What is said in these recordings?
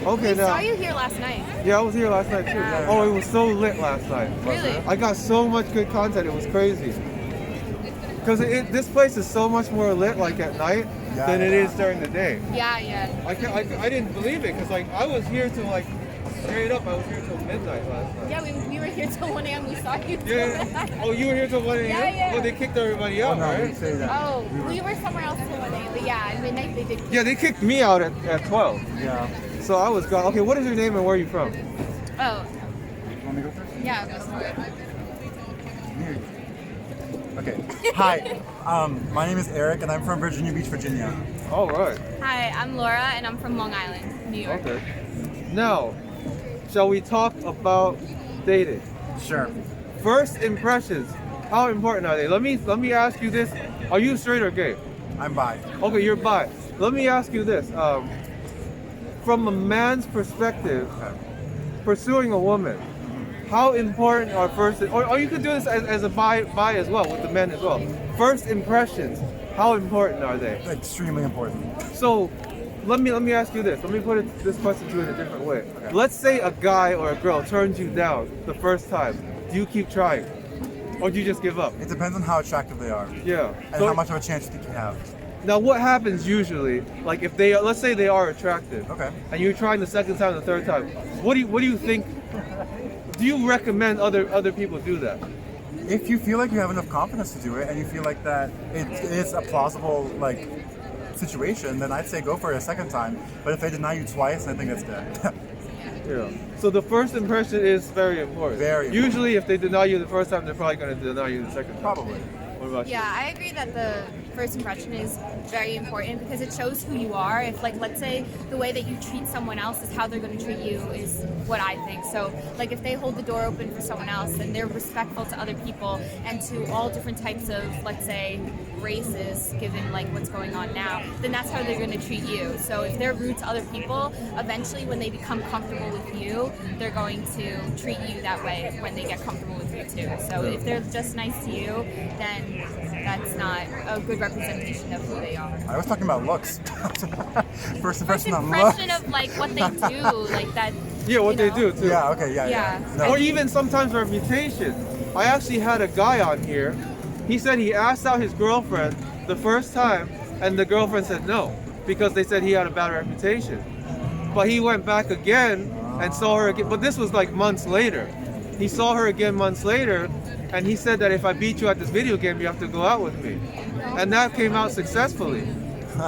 Okay, We now. saw you here last night. Yeah, I was here last night too. Yeah. Oh, it was so lit last night. Really? I got so much good content. It was crazy. Because this place is so much more lit like at night than it is during the day. Yeah, yeah. I didn't believe it because like I was here till like straight up. I was here till midnight last night. Yeah, we were here till 1 a.m. We saw you till Yeah. midnight. Oh, you were here till 1 a.m. Yeah, yeah. Oh, they kicked everybody out, No, I right? didn't say that. Oh, we were somewhere else till 1 a.m. But yeah, at midnight they did. Yeah, they kicked me out at 12. Yeah. So I was gone. Okay, what is your name and where are you from? Oh, You want me to go first? yeah. That's good. Okay. Hi. My name is Eric, and I'm from Virginia Beach, Virginia. All right. Hi, I'm Laura, and I'm from Long Island, New York. Okay. Now, shall we talk about dating? Sure. First impressions. How important are they? Let me ask you this. Are you straight or gay? I'm bi. Okay, you're bi. Let me ask you this. From a man's perspective, pursuing a woman, how important are first, or you could do this as a bi as well, with the men as well. First impressions, how important are they? Extremely important. So, let me ask you this. Let me put this question to you in a different way. Okay. Let's say a guy or a girl turns you down the first time. Do you keep trying, or do you just give up? It depends on how attractive they are Yeah. and how much of a chance you think you have. Now, what happens usually? Like, if they, let's say they are attractive, Okay. and you're trying the second time, the third time. What do you think? Do you recommend other people do that? If you feel like you have enough confidence to do it, and you feel like that it is a plausible situation, then I'd say go for it a second time. But if they deny you twice, I think that's dead. Yeah. So the first impression is very important. Very important. Usually, if they deny you the first time, they're probably going to deny you the second time. Probably. What about Yeah, I agree that the first impression is very important because it shows who you are. If, like, let's say the way that you treat someone else is how they're going to treat you is what I think. So, like, if they hold the door open for someone else and they're respectful to other people and to all different types of, let's say, races, given like what's going on now, then that's how they're going to treat you. So if they're rude to other people, eventually when they become comfortable with you, they're going to treat you that way when they get comfortable with you too. So if they're just nice to you, then that's not a good representation of who they are. I was talking about looks. First First impression on looks. impression of like what they do, like that. Yeah, what you they know? do too. Yeah. Okay. Yeah. Yeah. No. Or even sometimes reputation. I actually had a guy on here. He said he asked out his girlfriend the first time, and the girlfriend said no because they said he had a bad reputation. But he went back again and saw her again. But this was like months later. He saw her again months later, and he said that if I beat you at this video game, you have to go out with me. And that came out successfully.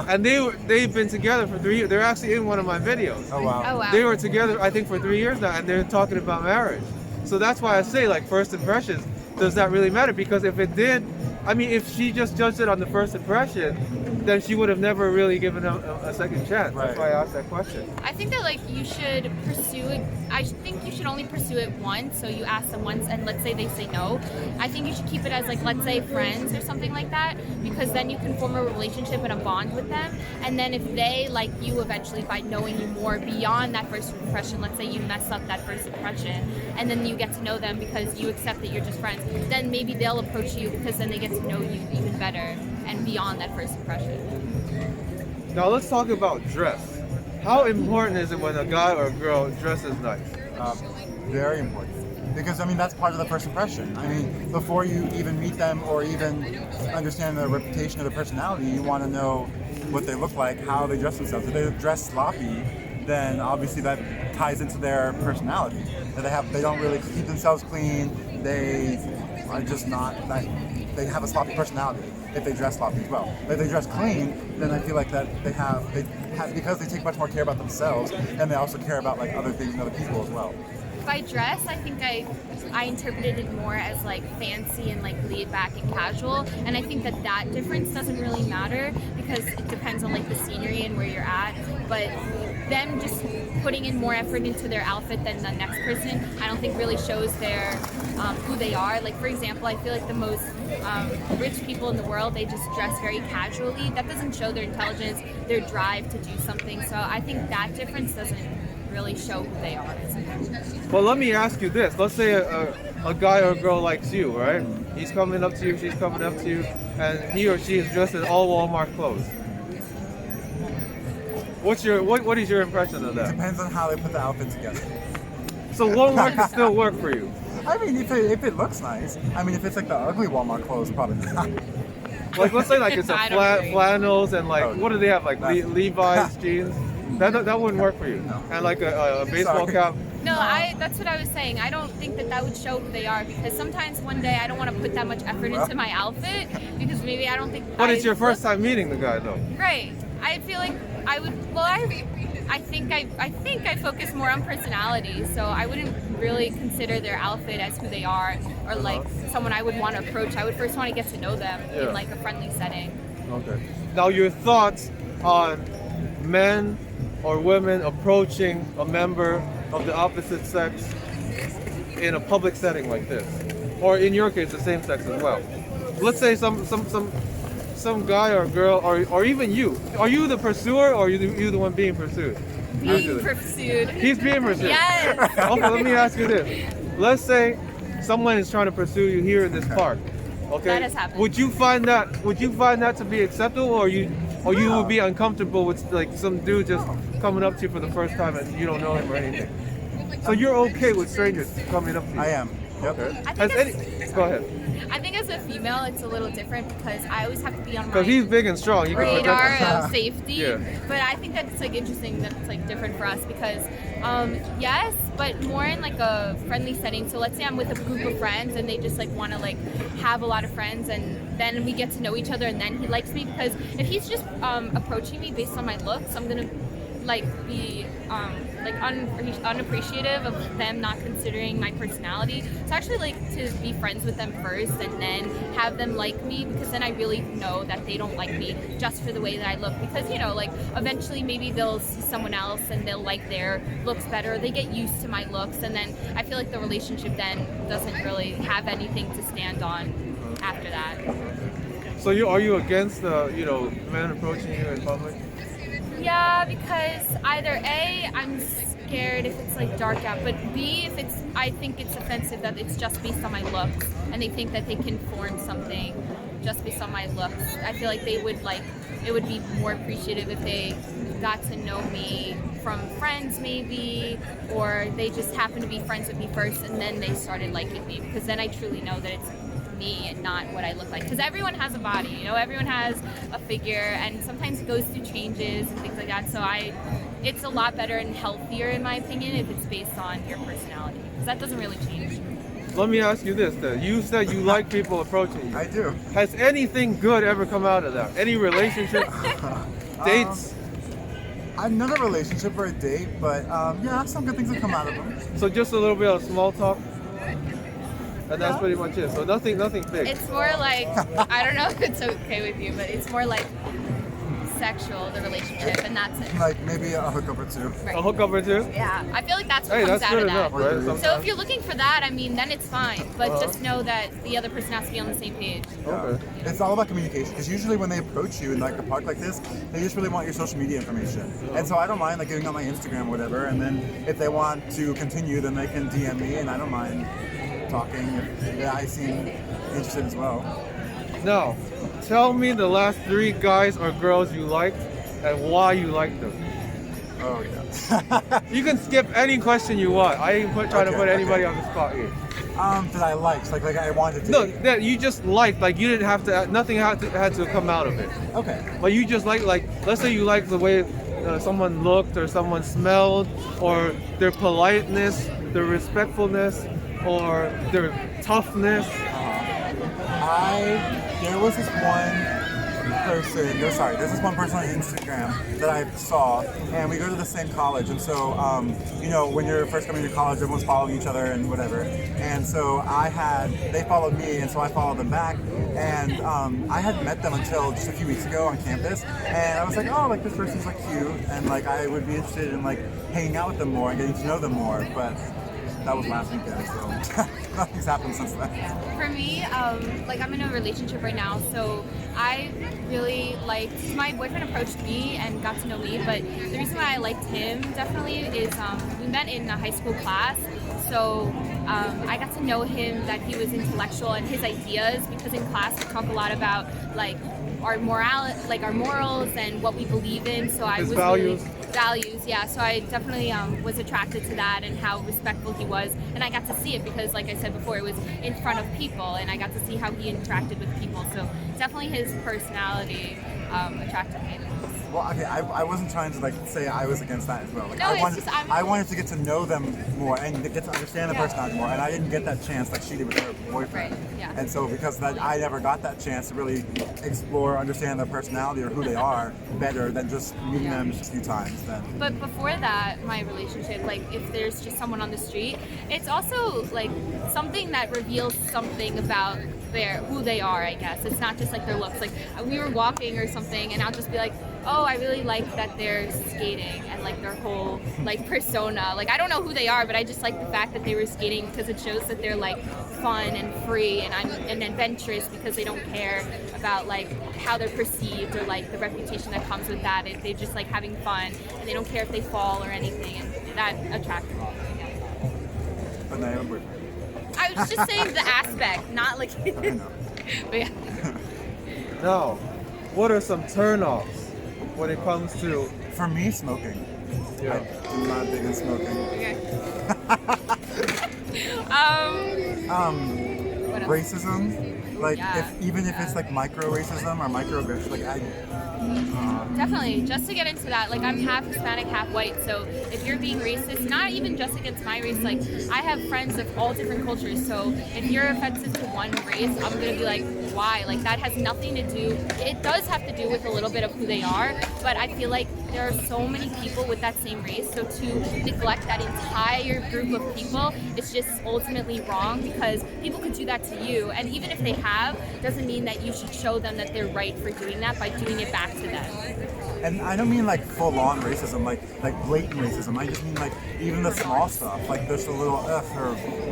And they've been together for 3 years. They're actually in one of my videos. Oh wow. Oh wow. They were together, I think, for 3 years now, and they're talking about marriage. So that's why I say, like, first impressions, does that really matter? Because if it did, I mean, if she just judged it on the first impression, then she would have never really given him a second chance. Right. That's why I asked that question. I think that like you should pursue it. I think you should only pursue it once. So you ask them once, and let's say they say no. I think you should keep it as like, let's say, friends or something like that, because then you can form a relationship and a bond with them. And then if they like you eventually by knowing you more beyond that first impression, let's say you mess up that first impression, and then you get to know them because you accept that you're just friends, then maybe they'll approach you because then they get to know you even better and beyond that first impression. Now let's talk about dress. How important is it when a guy or a girl dresses nice? Very important. Because I mean that's part of the first impression. I mean, before you even meet them or even understand their reputation or their personality, you want to know what they look like, how they dress themselves. If they dress sloppy, then obviously that ties into their personality. That they don't really keep themselves clean. They are just not that. They have a sloppy personality if they dress sloppy as well. If they dress clean, then I feel like that they have because they take much more care about themselves, and they also care about like other things and other people as well. By dress, I think I interpreted it more as like fancy and like laid back and casual, and I think that difference doesn't really matter because it depends on like the scenery and where you're at. But them just putting in more effort into their outfit than the next person, I don't think really shows their who they are. Like for example, I feel like the most rich people in the world, they just dress very casually. That doesn't show their intelligence, their drive to do something. So I think that difference doesn't really show who they are. Well, let me ask you this. Let's say a guy or a girl likes you, right? He's coming up to you, she's coming up to you, and he or she is dressed in all Walmart clothes. What is your impression of that? Depends on how they put the outfit together. So Walmart can still work for you. I mean, if it looks nice. I mean, if it's like the ugly Walmart clothes, probably not. Like let's say like it's a I don't agree. flannels and like Oh, what do they have like Levi's jeans? That wouldn't work for you. No. And like a baseball Sorry. cap. No, that's what I was saying. I don't think that would show who they are because sometimes one day I don't want to put that much effort into my outfit because maybe I don't think. But it's your first time meeting the guy though. Right. I feel like I would. Well, I think I focus more on personality, so I wouldn't really consider their outfit as who they are or like someone I would want to approach. I would first want to get to know them in like a friendly setting. Okay. Now your thoughts on men or women approaching a member of the opposite sex in a public setting like this, or in your case, the same sex as well. Let's say some guy or girl, or even you. Are you the pursuer, or are you the one being pursued? Being pursued. He's being pursued. Yes. Okay, let me ask you this. Let's say someone is trying to pursue you here in this park. Okay. That has happened. Would you find that to be acceptable, or you would be uncomfortable with like some dude just coming up to you for the first time and you don't know him or anything? So you're okay with strangers coming up to you? I am. Yep. Okay. I think Go ahead. I think as a female, it's a little different because I always have to be on my Because he's big and strong. You can radar protect him. of safety. Yeah. But I think that's like interesting that it's like different for us because yes, but more in like a friendly setting. So let's say I'm with a group of friends and they just like want to like have a lot of friends and then we get to know each other and then he likes me because if he's just approaching me based on my looks, I'm gonna like be unappreciative of them not considering my personality. So I actually like to be friends with them first and then have them like me because then I really know that they don't like me just for the way that I look because like eventually maybe they'll see someone else and they'll like their looks better. They get used to my looks and then I feel like the relationship then doesn't really have anything to stand on after that. So are you against men approaching you in public? Yeah, because either A, I'm scared if it's like dark out, but B, I think it's offensive that it's just based on my looks and they think that they can form something just based on my looks. I feel like it would be more appreciative if they got to know me from friends maybe, or they just happened to be friends with me first and then they started liking me because then I truly know that it's me and not what I look like because everyone has a body, everyone has a figure and sometimes it goes through changes and things like that, so it's a lot better and healthier in my opinion if it's based on your personality because that doesn't really change. Let me ask you this then. You said you like people approaching you. I do. Has anything good ever come out of that? Any relationships? Dates? I've never a relationship or a date, but yeah, some good things have come out of them. So just a little bit of small talk? And that's pretty much it. So nothing big. It's more like, I don't know if it's okay with you, but it's more like sexual, the relationship, and that's it. Like maybe a hookup or two. Right. A hookup or two? Yeah, I feel like that's what Hey, comes that's out good of enough, that. right? So Sometimes. if you're looking for that, I mean, then it's fine. But just know that the other person has to be on the same page. Okay. It's all about communication because usually when they approach you in like a park like this, they just really want your social media information. And so I don't mind like giving out my Instagram or whatever. And then if they want to continue, then they can DM me, and I don't mind talking if I seem interested as well. Now, tell me the last 3 guys or girls you liked and why you liked them. Oh yeah. You can skip any question you want. I ain't trying to Okay, put anybody okay. on the spot here. That I liked, like I wanted to. No, that you just liked, like you didn't have to. Nothing had to come out of it. Okay. But you just like let's say you like the way someone looked or someone smelled or their politeness, their respectfulness, or their toughness. There was this one person, there's this one person on Instagram that I saw, and we go to the same college, and so, when you're first coming to college, everyone's following each other and whatever, and so they followed me, and so I followed them back, and I hadn't met them until just a few weeks ago on campus, and I was like, oh, like this person's like cute, and like I would be interested in like hanging out with them more and getting to know them more, but that was last weekend, so nothing's happened since then. For me, I'm in a relationship right now, so I really liked, my boyfriend approached me and got to know me, but the reason why I liked him definitely is we met in a high school class, so I got to know him, that he was intellectual and his ideas, because in class we talk a lot about like our morals and what we believe in, so I His was values. really values. Yeah, so I definitely was attracted to that and how respectful he was, and I got to see it because, like I said before, it was in front of people, and I got to see how he interacted with people. So definitely his personality attracted me. Well, okay, I wasn't trying to like say I was against that as well. Like, No, I it's wanted, just I wanted to get to know them more and to get to understand the Yeah. personality more, and I didn't get that chance like she did with her boyfriend. Right, yeah. And so because that I never got that chance to really explore, understand their personality or who they are better than just meeting Yeah. them just a few times. Then But before that, my relationship, like if there's just someone on the street, it's also like something that reveals something about who they are, I guess. It's not just like their looks. Like we were walking or something and I'll just be like, oh, I really like that they're skating and like their whole like persona. Like I don't know who they are, but I just like the fact that they were skating because it shows that they're like fun and free and adventurous because they don't care about like how they're perceived or like the reputation that comes with that. They're just like having fun and they don't care if they fall or anything, and that attracted me. but now I have a boyfriend. I was just saying the aspect, not like. I know. But yeah. Now, what are some turn-offs when it comes to For me, smoking. yeah? I'm not big in smoking. What else? Racism, like Yeah. even if it's like micro racism or microaggression, like Definitely. Just to get into that, like I'm half Hispanic, half white. So if you're being racist, not even just against my race, like I have friends of all different cultures. So if you're offensive to one race, I'm gonna be like, why? Like that has nothing to do. It does have to do with a little bit of who they are, but I feel like there are so many people with that same race. So to neglect that entire group of people, it's just ultimately wrong because people could do that to you, and even if they have, doesn't mean that you should show them that they're right for doing that by doing it back to them. and I don't mean like full-on racism, like blatant racism. I just mean like even the small stuff, like there's a little or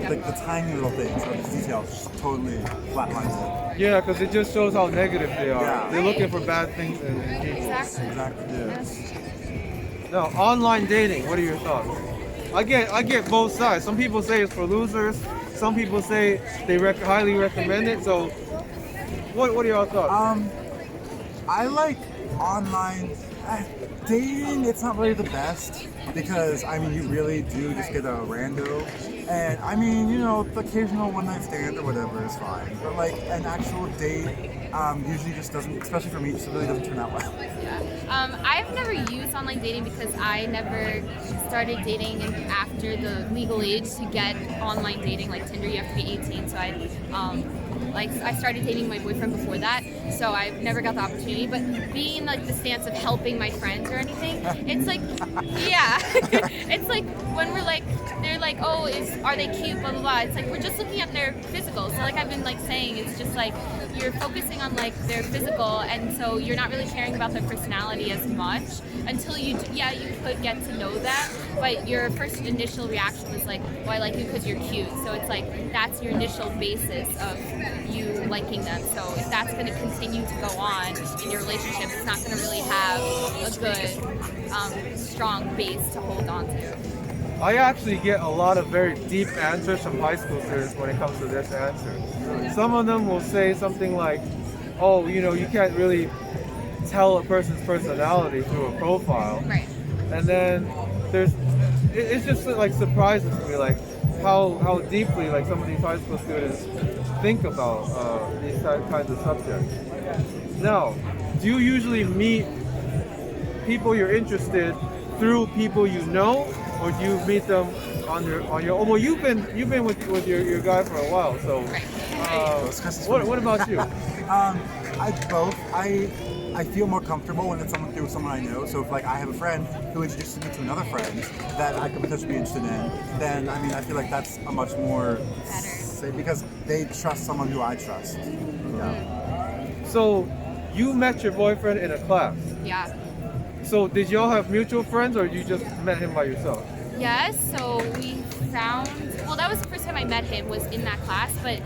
like the tiny little things or the details, just totally flatlines it. Yeah, because it just shows how negative they are. Yeah. They're looking for bad things in people. Exactly. Exactly. Yeah. Now, online dating. What are your thoughts? I get both sides. Some people say it's for losers. Some people say they highly recommend it. So, what are your thoughts? I like online dating. It's not really the best because I mean you really do just get a rando, and I mean you know the occasional one night stand or whatever is fine, but like an actual date usually just doesn't, especially for me, just really doesn't turn out well. I've never used online dating because I never started dating after the legal age to get online dating like Tinder. You have to be 18, so I started dating my boyfriend before that, so I've never got the opportunity. But being in like the stance of helping my friends or anything, it's like, yeah, it's like when we're like, they're like, oh, are they cute, blah blah blah. It's like we're just looking at their physical. So like I've been like saying, it's just like you're focusing on like their physical, and so you're not really caring about their personality as much until you could get to know that, but your first initial reaction was like, well, I like you because you're cute. So it's like that's your initial basis of you liking them. So if that's going to continue to go on in your relationship, it's not going to really have a good strong base to hold on to. I actually get a lot of very deep answers from high school students when it comes to this answer. Some of them will say something like, oh, you know, you can't really tell a person's personality through a profile. Right. And then it's just like surprises me, like how deeply like some of these high school students think about these kinds of subjects. Now, do you usually meet people you're interested through people you know, or do you meet them on your own? Well, you've been with your guy for a while, so what about you? I both. I feel more comfortable when it's through someone I know. So if like I have a friend who introduces me to another friend that I could potentially be interested in, then I mean I feel like that's a much more safe because they trust someone who I trust. Yeah. So you met your boyfriend in a class. Yeah. So did y'all have mutual friends, or you just met him by yourself? Yes, so we found, well, that was the first time I met him, was in that class, but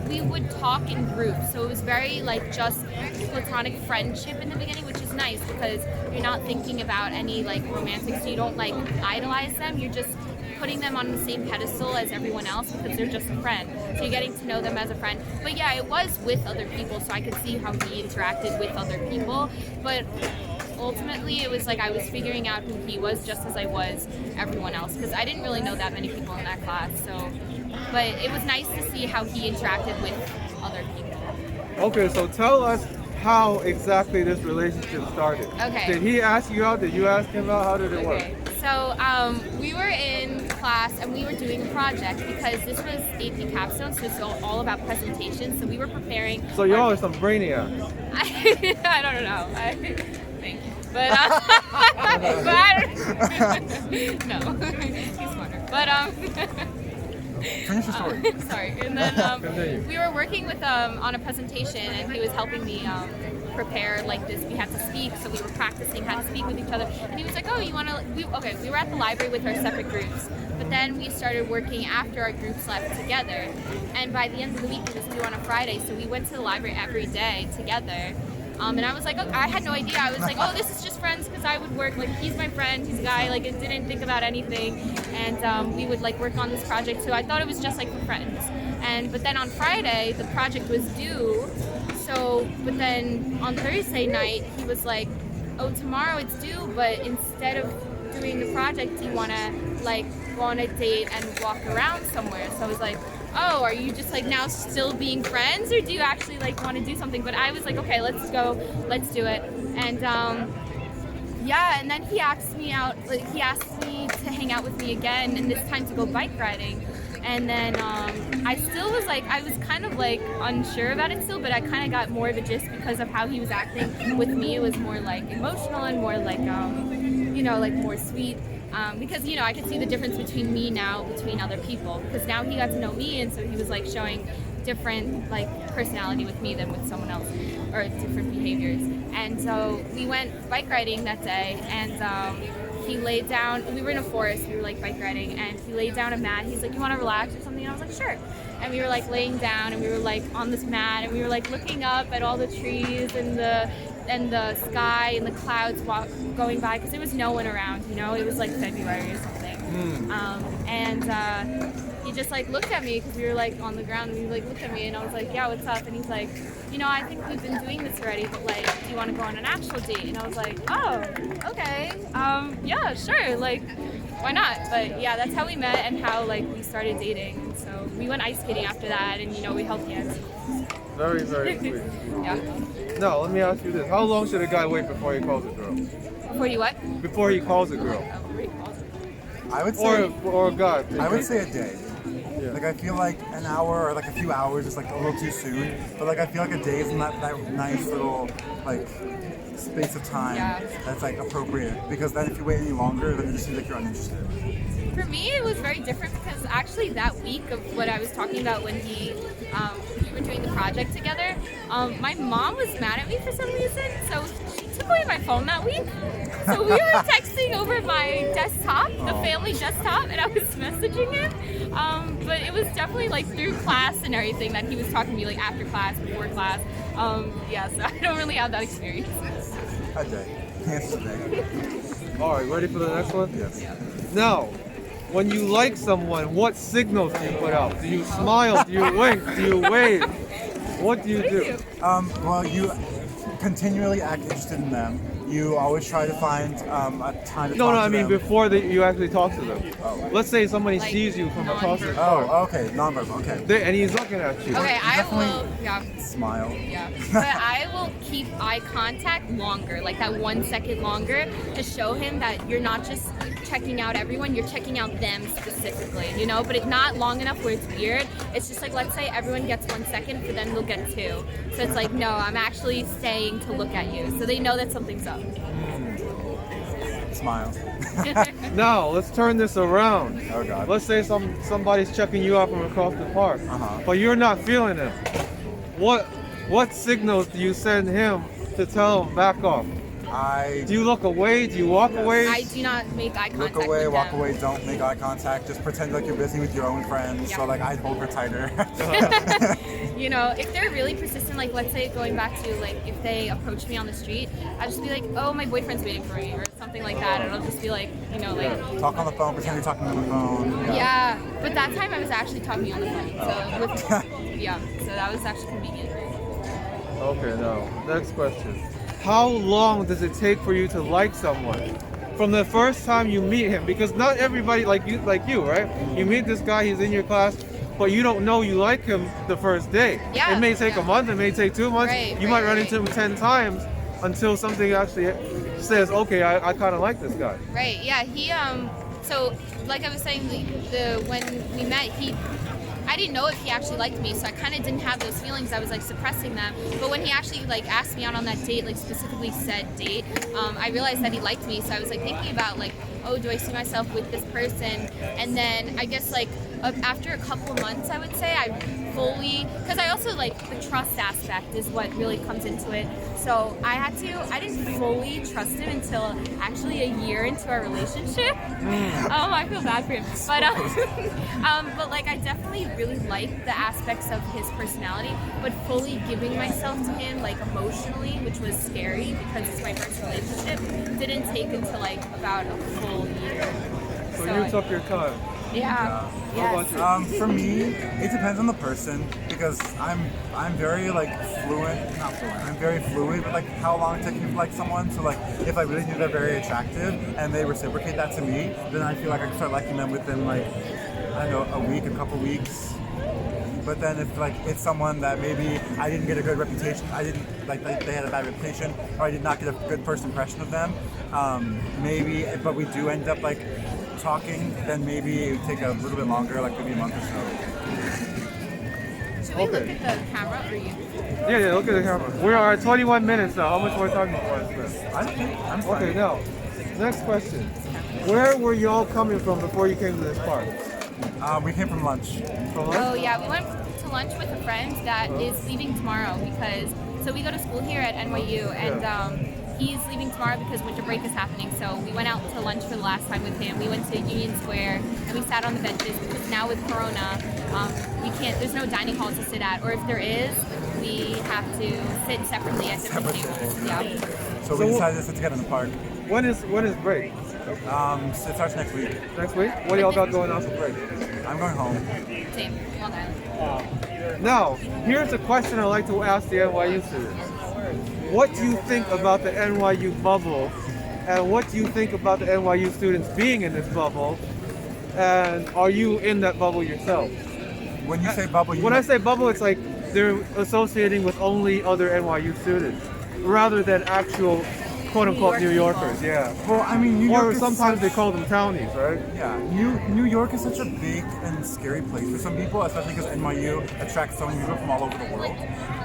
we would talk in groups, so it was very like just platonic friendship in the beginning, which is nice because you're not thinking about any like romantic, so you don't like idolize them, you're just putting them on the same pedestal as everyone else because they're just a friend, so you're getting to know them as a friend. But yeah, it was with other people, so I could see how he interacted with other people, but ultimately it was like I was figuring out who he was just as I was everyone else, because I didn't really know that many people in that class. So, but it was nice to see how he interacted with other people. Okay, so tell us how exactly this relationship started. Okay. Did he ask you out? Did you ask him out? How did it work? Okay. So we were in class and we were doing a project because this was AP capstone, so it's all about presentations. So we were preparing. So y'all are some brainiacs. I don't know. Thank you. But, but I don't, no, he's smarter. But Finish the story. sorry. And then Continue. we were working with on a presentation, and he was helping me prepare like this. We had to speak, so we were practicing how to speak with each other. And he was like, "Oh, you want to?" We were at the library with our separate groups, but then we started working after our groups left together. And by the end of the week, it was due on a Friday, so we went to the library every day together. And I was like, oh, I had no idea. I was like, oh, this is just friends, because I would work, like, he's my friend, he's a guy, like, I didn't think about anything. And we would, like, work on this project, so I thought it was just, like, for friends. But then on Friday, the project was due, but then on Thursday night, he was like, oh, tomorrow it's due, but instead of doing the project, do you want to, like, go on a date and walk around somewhere? So I was like, oh, are you just like now still being friends, or do you actually like want to do something? But I was like, okay, let's go, let's do it. And yeah, and then he asked me out, like he asked me to hang out with me again, and this time to go bike riding. And then I still was like, I was kind of like unsure about it still, but I kind of got more of a gist because of how he was acting with me. It was more like emotional and more like, you know, like more sweet. Because, you know, I could see the difference between me now, between other people. Because now he got to know me, and so he was, like, showing different, like, personality with me than with someone else, or different behaviors. And so we went bike riding that day, and he laid down, we were in a forest, we were, like, bike riding, and he laid down a mat. He's like, you want to relax or something? And I was like, sure. And we were, like, laying down, and we were, like, on this mat, and we were, like, looking up at all the trees and the sky and the clouds going by, because there was no one around, you know, it was like February or something. He just like looked at me, because we were like on the ground, and he like looked at me, and I was like, yeah, what's up? And he's like, you know, I think we've been doing this already, but like, do you want to go on an actual date? And I was like, oh, okay, yeah, sure, like, why not? But yeah, that's how we met and how like we started dating. And so we went ice skating after that, and you know, we held hands. Very, very sweet. Yeah. Now, let me ask you this. How long should a guy wait before he calls a girl? Before you what? Before he calls a girl. I would say, Or a guy. I would say a day. Yeah. Like I feel like an hour or like a few hours is like a little too soon. But like I feel like a day is not that nice little like space of time that's like appropriate. Because then if you wait any longer, then it just seems like you're uninterested. For me, it was very different, because actually that week of what I was talking about when we were doing the project together, my mom was mad at me for some reason, so she took away my phone that week. So we were texting over my desktop, the family desktop, and I was messaging him. But it was definitely like through class and everything that he was talking to me, like after class, before class. Yeah, so I don't really have that experience. A day. Yes, a day. All right, ready for the next one? Yes. Now, when you like someone, what signals do you put out? Do you smile? Do you wink? Do you wave? What do you do? Well, you continually act interested in them. You always try to find a time to No, talk no, to I mean them. before you actually talk to them. Oh. Let's say somebody Like, sees you from across the nonverbal. car. Oh, okay, nonverbal, okay. And he's looking at you. Okay, I definitely- will, yeah. Smile. Yeah, but I will keep eye contact longer, like that 1 second longer, to show him that you're not just checking out everyone, you're checking out them specifically, you know? But it's not long enough where it's weird. It's just like, let's say everyone gets 1 second, for them they'll get 2. So it's like, no, I'm actually staying to look at you. So they know that something's up. Smile. Now, let's turn this around. Oh God. Let's say somebody's checking you out from across the park, Uh-huh. but you're not feeling him. What signals do you send him to tell him back off? Do you look away? Do you walk away? I do not make eye contact Look away, with walk them. away, don't make eye contact. Just pretend like you're busy with your own friends. Yeah. So like I'd hold her tighter. You know, if they're really persistent, like let's say going back to like if they approach me on the street, I'd just be like, oh, my boyfriend's waiting for me, or something like that. And I'll just be like, you know, like, Talk on the phone, pretend you're talking on the phone. yeah. But that time I was actually talking on the phone. So, yeah, so that was actually convenient. Okay, now, next question. how long does it take for you to like someone? From the first time you meet him, because not everybody like you, right? You meet this guy, he's in your class, but you don't know you like him the first day. Yeah, It may take a month, it may take 2 months. Right, you right, might run right. into him 10 times until something actually says, okay, I kind of like this guy. Right. Yeah. He So like I was saying, when we met, I didn't know if he actually liked me, so I kind of didn't have those feelings. I was like suppressing them. But when he actually like asked me out on that date, like specifically said date, I realized that he liked me. So I was like thinking about like, oh, do I see myself with this person? And then I guess like after a couple of months, I would say I fully, because I also like the trust aspect is what really comes into it. So I didn't fully trust him until actually a year into our relationship. I feel bad for him. But like I definitely really liked the aspects of his personality, but fully giving myself to him like emotionally, which was scary because it's my first relationship, didn't take until like about a full year. So you took your time. Yeah. How Yes. about you? For me, it depends on the person because I'm very like not fluent. I'm very fluid with like how long it takes me to like someone. So like if I really think they're very attractive and they reciprocate that to me, then I feel like I can start liking them within like I don't know a week, a couple weeks. But then if like it's someone that maybe I didn't get a good reputation, I didn't like they had a bad reputation, or I did not get a good first impression of them, but we do end up like talking, then maybe it would take a little bit longer, like maybe a month or so. Should we look Okay. at the camera or you? Yeah, look at the camera. We are at 21 minutes now. How much more time do you want to spend? I don't think I'm fine. Okay, now, next question. Where were y'all coming from before you came to this park? We came from lunch. From Oh lunch? yeah, we went to lunch with a friend that is leaving tomorrow because we go to school here at NYU and he's leaving tomorrow because winter break is happening. So we went out to lunch for the last time with him. We went to Union Square and we sat on the benches because now with Corona, there's no dining hall to sit at, or if there is, we have to sit separately at different tables. Yeah. So we decided to sit together in the park. When is break? So it starts next week. Next week? What do y'all got going on for break? I'm going home. Same, Long Island. Now, here's a question I like to ask the NYU students. What do you think about the NYU bubble? And what do you think about the NYU students being in this bubble? And are you in that bubble yourself? When you say bubble, When I say bubble, it's like they're associating with only other NYU students rather than actual quote-unquote New New York Yorkers. people. Yeah. well, I mean, New York Or is sometimes they such- call them townies, right? Yeah, New York is such a big and scary place for some people, especially because NYU attracts so many people from all over the world.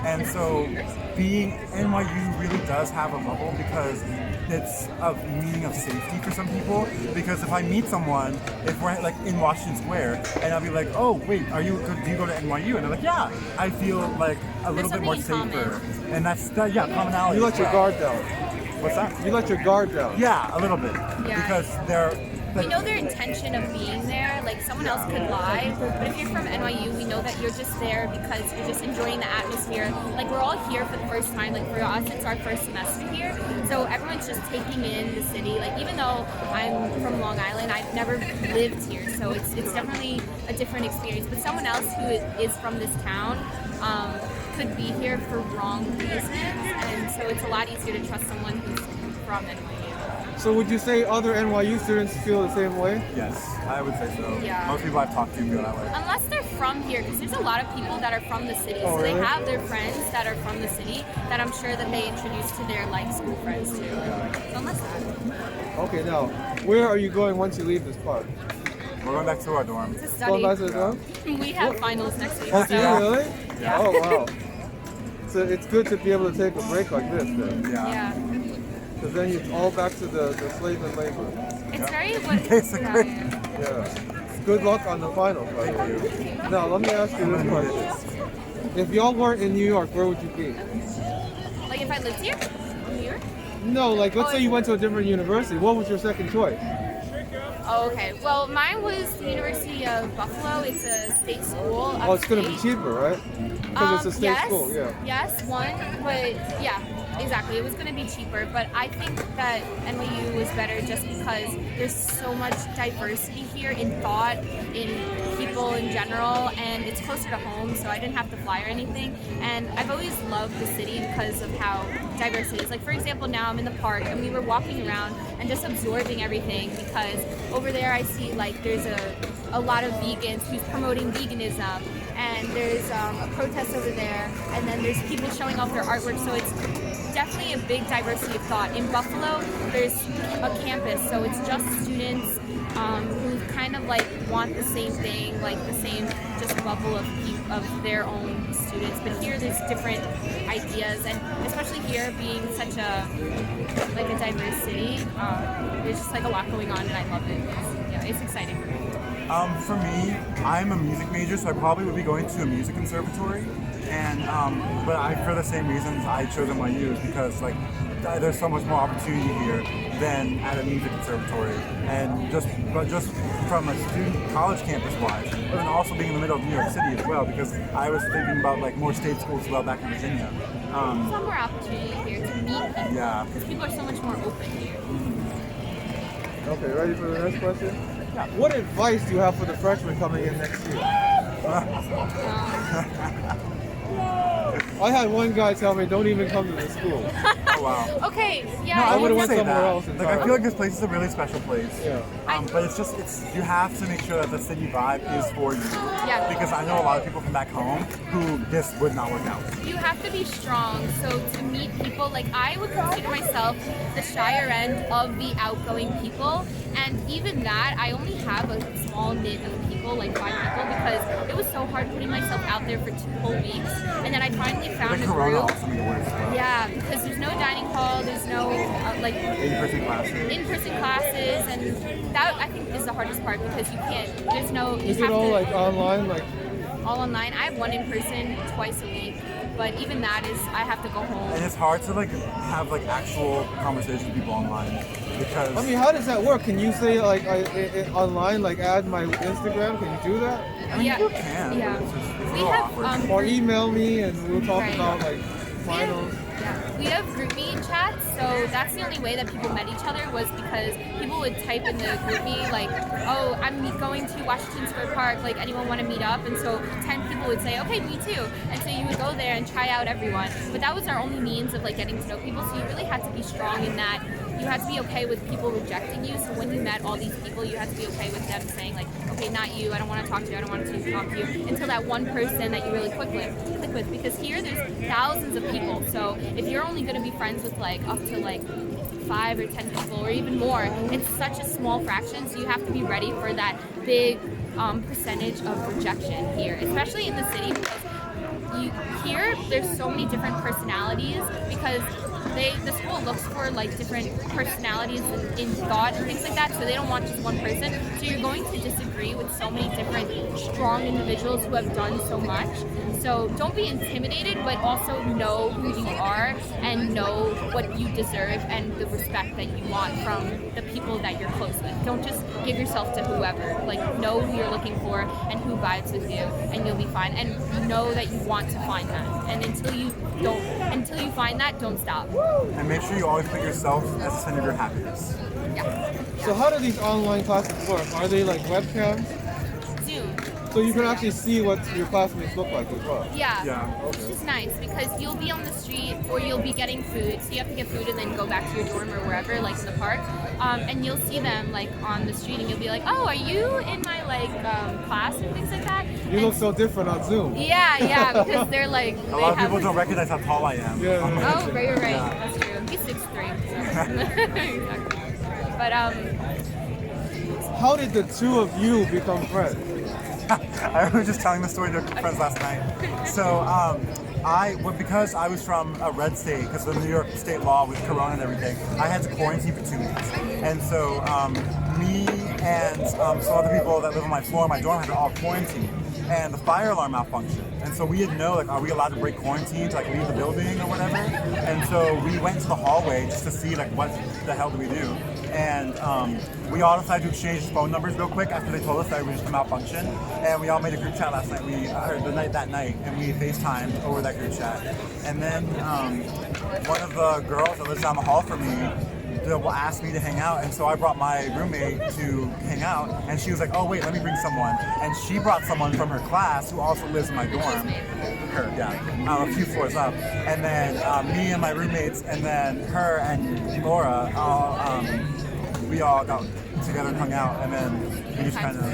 And so being NYU really does have a bubble because it's a meaning of safety for some people. Because if I meet someone, if we're like in Washington Square, and I'll be like, oh wait, do you go to NYU? And they're like, yeah. I feel like a little bit more something in safer. And commonality. You let as your well. guard down. What's that? You let your guard down. Yeah, a little bit. Yeah. Because they're We know their intention of being there. Like someone else could lie, but if you're from NYU, we know that you're just there because you're just enjoying the atmosphere. Like we're all here for the first time. Like for us, it's our first semester here, so everyone's just taking in the city. Like even though I'm from Long Island, I've never lived here, so it's definitely a different experience. But someone else who is from this town could be here for wrong reasons, and so it's a lot easier to trust someone who's from NYU. So would you say other NYU students feel the same way? Yes, I would say so. Yeah. Most people I've talked to feel that way. Unless they're from here, because there's a lot of people that are from the city. Oh, So they really? have their friends that are from the city that I'm sure that they introduce to their like school friends too. So unless that. Okay, now, where are you going once you leave this park? We're going back to our dorm. To Going study. back to the dorm? We have finals next week. Oh, do you so really? Yeah. Oh, wow. So it's good to be able to take a break like this then. yeah. Because then it's all back to the slave and labor. It's very what Basically. Yeah. Good luck on the finals, by the way. Now, let me ask you this question. If y'all weren't in New York, where would you be? like if I lived here in New York. No, like let's say you went to a different university. What was your second choice? Oh, okay. Well, mine was the University of Buffalo. It's a state school. Oh, it's going to be upstate. cheaper, right? Because it's a state yes, school, yeah. Yes, one, but yeah. Exactly, it was going to be cheaper, but I think that NYU was better just because there's so much diversity here in thought, in people in general, and it's closer to home, so I didn't have to fly or anything. And I've always loved the city because of how diverse it is. Like, for example, now I'm in the park and we were walking around and just absorbing everything, because over there I see like there's a lot of vegans who's promoting veganism, and there's a protest over there, and then there's people showing off their artwork, so it's definitely a big diversity of thought. In Buffalo, there's a campus, so it's just students who kind of like want the same thing, like the same just bubble of their own students. But here, there's different ideas, and especially here being such a diverse city, there's just like a lot going on, and I love it. It's exciting. For me, I'm a music major, so I probably would be going to a music conservatory. And but for the same reasons I chose NYU is because like there's so much more opportunity here than at a music conservatory, and just from a student college campus wise, but then also being in the middle of New York City as well, because I was thinking about like more state schools as well back in Virginia. There's a lot more opportunity here to meet people. Yeah. Because people are so much more open here. Okay, ready for the next question? Yeah. What advice do you have for the freshmen coming in next year? I had one guy tell me, don't even come to the school. Oh wow. Okay, yeah. No, I would've wouldn't went say somewhere that. else Like I entirely. feel like this place is a really special place. Yeah. But it's you have to make sure that the city vibe is for you. Yeah. Because I know a lot of people from back home who this would not work out. You have to be strong. So to meet people, like I would consider myself the shyer end of the outgoing people. And even that, I only have a small knit of people, like 5 people, because it was so hard putting myself out there for 2 whole weeks. And then I finally found The a corona group. also made it worse as well. Yeah, because there's no dining hall, there's no like In-person classes. in-person classes, and that I think is the hardest part, because you can't. There's no. You Is have it all to, like online? Like all online? I have one in person twice a week, but even that is I have to go home. And it's hard to like have like actual conversations with people online because I mean, how does that work? Can you say like online, like add my Instagram? Can you do that? Yeah, you can. yeah. But it's just, it's a We little have awkward. Or email me and we'll talk Right. about like finals. We have group me chats, so that's the only way that people met each other, was because people would type in the group me like, oh, I'm going to Washington Square Park, like anyone want to meet up? And so 10 people would say, okay, me too. And so you would go there and try out everyone. But that was our only means of like getting to know people, so you really had to be strong in that. You had to be okay with people rejecting you. So when you met all these people, you had to be okay with them saying like, okay, not you, I don't want to talk to you, I don't want to talk to you, until that one person that you really click with. Because here there's thousands of people. So if you're only going to be friends with like up to like 5 or 10 people or even more, it's such a small fraction. So you have to be ready for that big percentage of rejection here, especially in the city, because here there's so many different personalities, because the school looks for like different personalities in thought and things like that, so they don't want just one person. So you're going to disagree with so many different strong individuals who have done so much. So don't be intimidated, but also know who you are and know what you deserve and the respect that you want from the people that you're close with. Don't just give yourself to whoever. Like, know who you're looking for and who vibes with you, and you'll be fine. And know that you want to find that. And until you find that, don't stop. And make sure you always put yourself as the center of your happiness. Yeah. So how do these online classes work? Are they like webcams? Zoom. So you can actually see what your classmates look like as well. Yeah. Yeah. Which is nice, because you'll be on the street or you'll be getting food. So you have to get food and then go back to your dorm or wherever, like in the park. And you'll see them like on the street, and you'll be like, oh, are you in my like class and things like that? You look so different on Zoom. Yeah, because they're like. A lot of people don't recognize how tall I am. Yeah. Oh, right. Yeah. That's true. He's 6'3". Exactly. But How did the two of you become friends? I was just telling the story to friends last night. So, because I was from a red state, because of the New York state law with Corona and everything, I had to quarantine for 2 weeks. And so, me and some other people that live on my floor in my dorm had to all quarantine. And the fire alarm malfunctioned. And so we didn't know, like, are we allowed to break quarantine to, like, leave the building or whatever? And so we went to the hallway just to see, like, what the hell do we do? and we all decided to exchange phone numbers real quick after they told us that we just come out function, and we all made a group chat last night. Or that night, and we FaceTimed over that group chat. And then one of the girls that lives down the hall from me asked me to hang out, and so I brought my roommate to hang out, and she was like, oh wait, let me bring someone, and she brought someone from her class who also lives in my dorm. Her, yeah, a few floors up, and then me and my roommates, and then her and Laura, we all got together and hung out, and then we just kind of.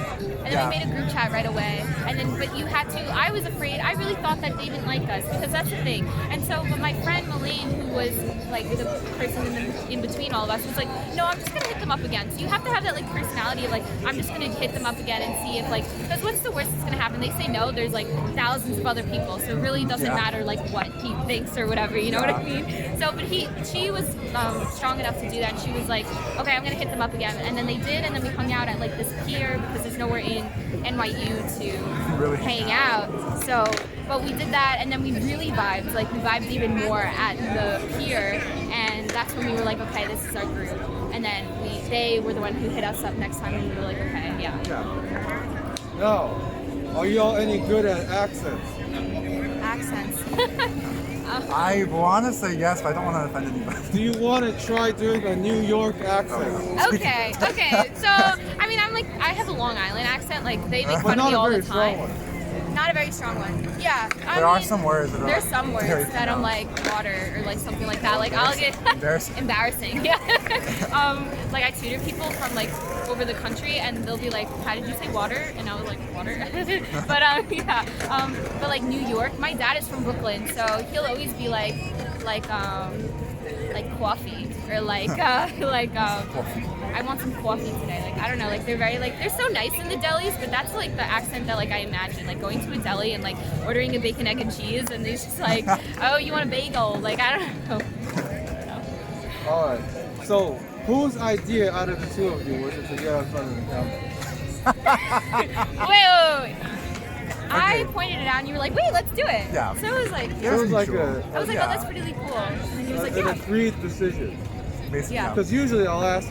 And then we made a group chat right away. And then, but you had to, I was afraid, I really thought that they didn't like us because that's the thing. And so, but my friend Malene, who was like the person in between all of us, was like, no, I'm just going to hit them up again. So you have to have that like personality of like, I'm just going to hit them up again and see if like, because what's the worst that's going to happen? They say no, there's like thousands of other people. So it really doesn't matter like what he thinks or whatever, you know what I mean? So, but she was strong enough to do that. And she was like, okay, I'm going to hit them up again. And then they did. And then we hung out at like this pier because there's nowhere in NYU to really hang out. So, but we did that, and then we really vibed. Like we vibed even more at the pier, and that's when we were like, okay, this is our group. And then they were the one who hit us up next time, and we were like, okay, yeah. Now, are y'all any good at accents? Accents. I want to say yes, but I don't want to offend anybody. Do you want to try doing a New York accent? Okay. So, I mean, I have a Long Island accent. Like they make fun of me all the time. Not a very strong one. Yeah. There are some words that there's some words that I'm like water or like something like that. Like I'll get embarrassing. Yeah. Like I tutor people from like over the country, and they'll be like, "How did you say water?" And I was like, "Water." But yeah. But like New York, my dad is from Brooklyn, so he'll always be like coffee or I want some coffee today. Like I don't know, like they're very like they're so nice in the delis, but that's like the accent that like I imagine, like going to a deli and like ordering a bacon, egg, and cheese, and it's just like, oh, you want a bagel? Like I don't know. All right. So whose idea out of the two of you was it to get out in front of the camera? Wait. I pointed it out, and you were like, "Wait, let's do it." Yeah. So it was like, It was like I was like, "Oh, that's pretty cool." And then he was like, an "Yeah." agreed decision. Basically, Yeah. Because usually I'll ask,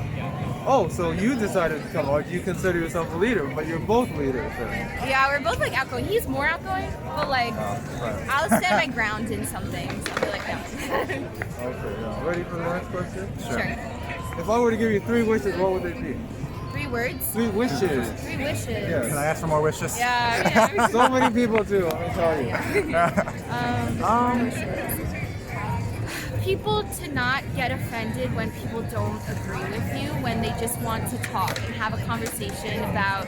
oh, so you decided to come out. You consider yourself a leader, but you're both leaders. Then. Yeah, we're both like outgoing. He's more outgoing, but like, I'll stand my ground in some things. I'll be like, no. Okay. Yeah. Ready for the next question? Sure. If I were to give you 3 wishes, what would they be? 3 words. 3 wishes. 3 wishes. Yes. Can I ask for more wishes? Yeah. So many people do. Let me tell you. People to not get offended when people don't agree with you, when they just want to talk and have a conversation about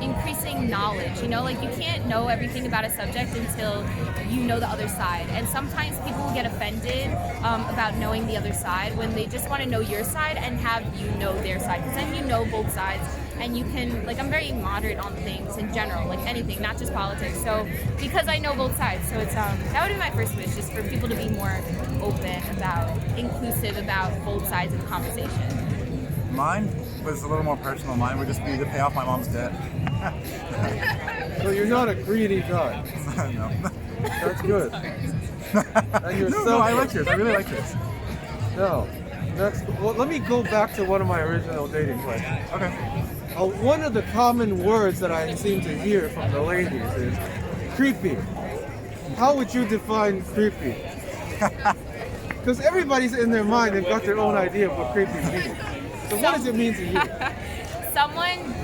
increasing knowledge. You know, like you can't know everything about a subject until you know the other side. And sometimes people will get offended about knowing the other side when they just want to know your side and have you know their side, because then you know both sides. And you can, like, I'm very moderate on things in general, like anything, not just politics. So, because I know both sides, so it's that would be my first wish, just for people to be more open inclusive about both sides of the conversation. Mine was a little more personal. Mine would just be to pay off my mom's debt. So you're not a greedy guy. No. That's good. And you're No, I like yours. I really like yours. No. Next, well, let me go back to one of my original dating questions. Okay. One of the common words that I seem to hear from the ladies is creepy. How would you define creepy? Because everybody's in their mind, they've got their own idea of what creepy means. So what does it mean to you? Someone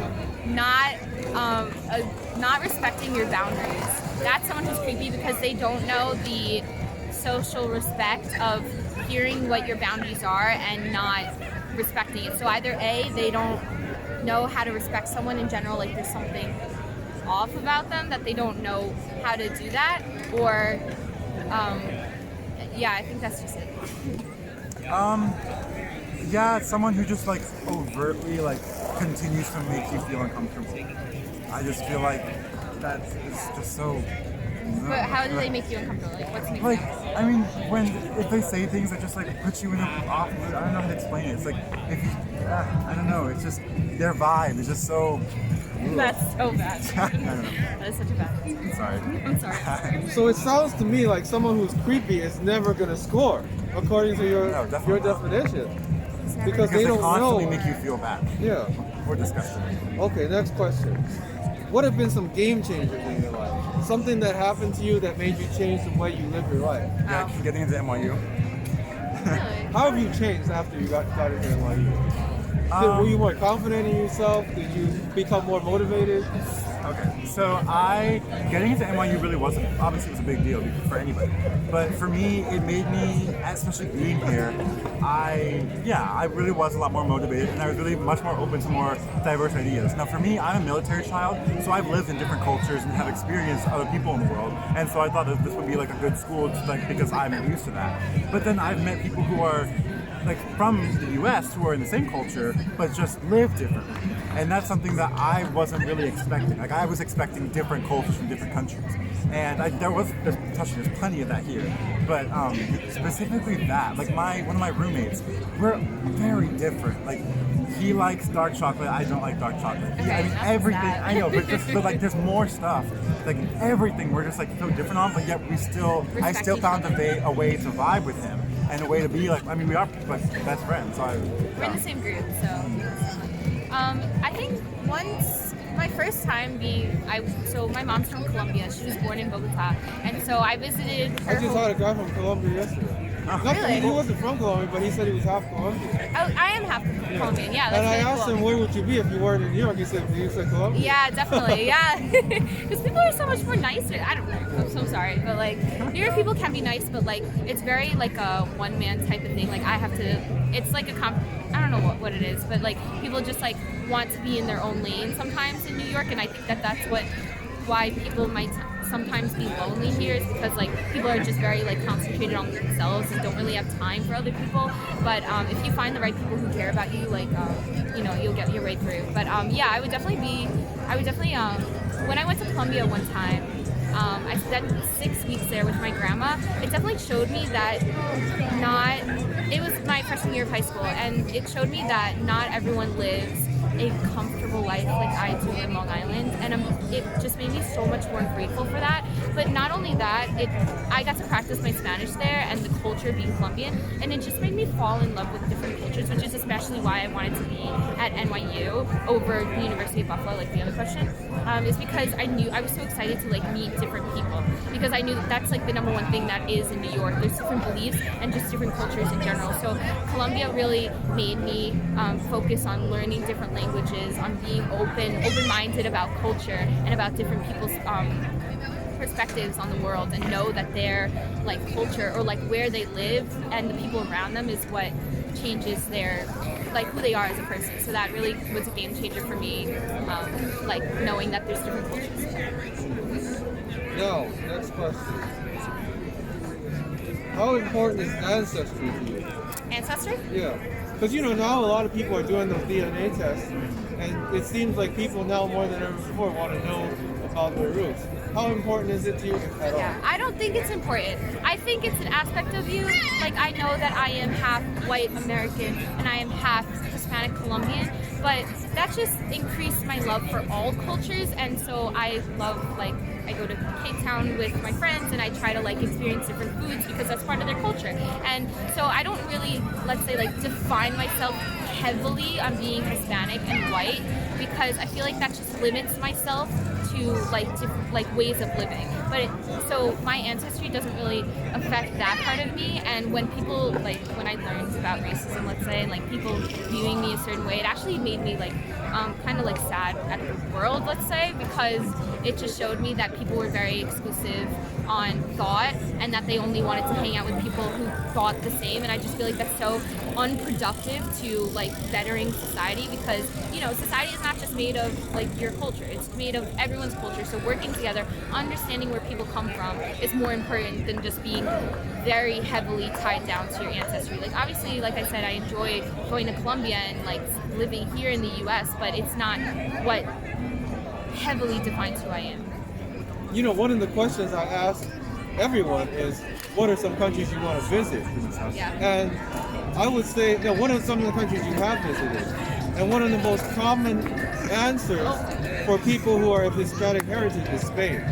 not respecting your boundaries. That's someone who's creepy because they don't know the social respect of hearing what your boundaries are and not respecting it. So either A, they don't know how to respect someone in general, like there's something off about them that they don't know how to do that, or I think that's just it. Yeah, it's someone who just like overtly like continues to make you feel uncomfortable. I just feel like that's it's just so. But how do they make you uncomfortable? Like, what's an Like, example? I mean, if they say things that just like put you in a off mood, I don't know how to explain it. It's like if you, I don't know. It's just their vibe is just so. That's so bad. I don't know. That is such a bad thing. Sorry. I'm sorry. So it sounds to me like someone who's creepy is never going to score, according to your No, definitely not. definition. It's never Because Because they they don't constantly know. make you feel bad Yeah. or disgusted. Okay, next question. What have been some game changers in your life? Something that happened to you that made you change the way you live your life? Yeah, getting into NYU. Really? How have you changed after you got into NYU? Were you more confident in yourself? Did you become more motivated? Okay, so getting into NYU really wasn't, obviously it was a big deal for anybody, but for me, it made me, especially being here, I really was a lot more motivated, and I was really much more open to more diverse ideas. Now for me, I'm a military child, so I've lived in different cultures and have experienced other people in the world, and so I thought that this would be like a good school, because I'm used to that. But then I've met people who are like from the U.S. who are in the same culture, but just live differently. And that's something that I wasn't really expecting. Like I was expecting different cultures from different countries, and there's plenty of that here. But specifically that, like one of my roommates, we're very different. Like he likes dark chocolate, I don't like dark chocolate. Okay, I mean that's everything. sad. I know, but like there's more stuff. Like everything, we're just like so different on, but yet I still Respect each found other. a way to vibe with him. And a way to be like, I mean, we are like best friends. So We're in the same group, so. I think once my first time so my mom's from Colombia. She was born in Bogota, and so I visited her. I just had a guy from Colombia yesterday. Really? He wasn't from Colombia, but he said he was half Colombian. I am half Colombian. Yeah, that's And I really asked cool. him, where would you be if you weren't in New York? He said Colombia. Yeah, definitely. Yeah, because people are so much more nicer. I don't know. I'm so sorry, but like New York people can be nice, but like it's very like a one man type of thing. Like I have to. It's like I don't know what it is, but like people just like want to be in their own lane sometimes in New York, and I think that's why people might sometimes be lonely here, is because like people are just very like concentrated on themselves and don't really have time for other people. But if you find the right people who care about you, like you'll get your way through. But yeah, I would definitely when I went to Colombia one time, I spent 6 weeks there with my grandma. It definitely showed me that it was my freshman year of high school, and it showed me that not everyone lives a comfortable life like I do in Long Island, and it just made me so much more grateful for that. But not only that, I got to practice my Spanish there and the culture being Colombian, and it just made me fall in love with different cultures, which is especially why I wanted to be at NYU over the University of Buffalo, like the other question, is because I was so excited to like meet different people, because I knew that's like the number one thing that is in New York. There's different beliefs and just different cultures in general. So Colombia really made me focus on learning different languages, on being open-minded about culture and about different people's perspectives on the world, and know that their like culture or like where they live and the people around them is what changes their like who they are as a person. So that really was a game changer for me, like knowing that there's different cultures. Now, next question. How important is ancestry to you? Ancestry? Yeah. Because now a lot of people are doing those DNA tests, and it seems like people now more than ever before want to know about their roots. How important is it to you at all? Yeah, I don't think it's important. I think it's an aspect of you. Like I know that I am half white American and I am half Hispanic Colombian, but that just increased my love for all cultures, and so I love I go to Cape Town with my friends and I try to like experience different foods because that's part of their culture. And so I don't really, let's say, like define myself heavily on being Hispanic and white, because I feel like that just limits myself to like different like ways of living. But so my ancestry doesn't really affect that part of me, and when people like when I learned about racism, let's say, and like people viewing me a certain way, it actually made me like kind of like sad at the world, let's say, because it just showed me that people were very exclusive on thought and that they only wanted to hang out with people who thought the same. And I just feel like that's so unproductive to like bettering society, because society is not just made of like your culture, it's made of everyone's culture. So working together, understanding where people come from is more important than just being very heavily tied down to your ancestry. Like obviously, like I said, I enjoy going to Colombia and like living here in the US, but it's not what heavily defines who I am. One of the questions I ask everyone is, what are some countries you want to visit? Yeah. And I would say, what are some of the countries you have visited? And one of the most common answers for people who are of Hispanic heritage is Spain.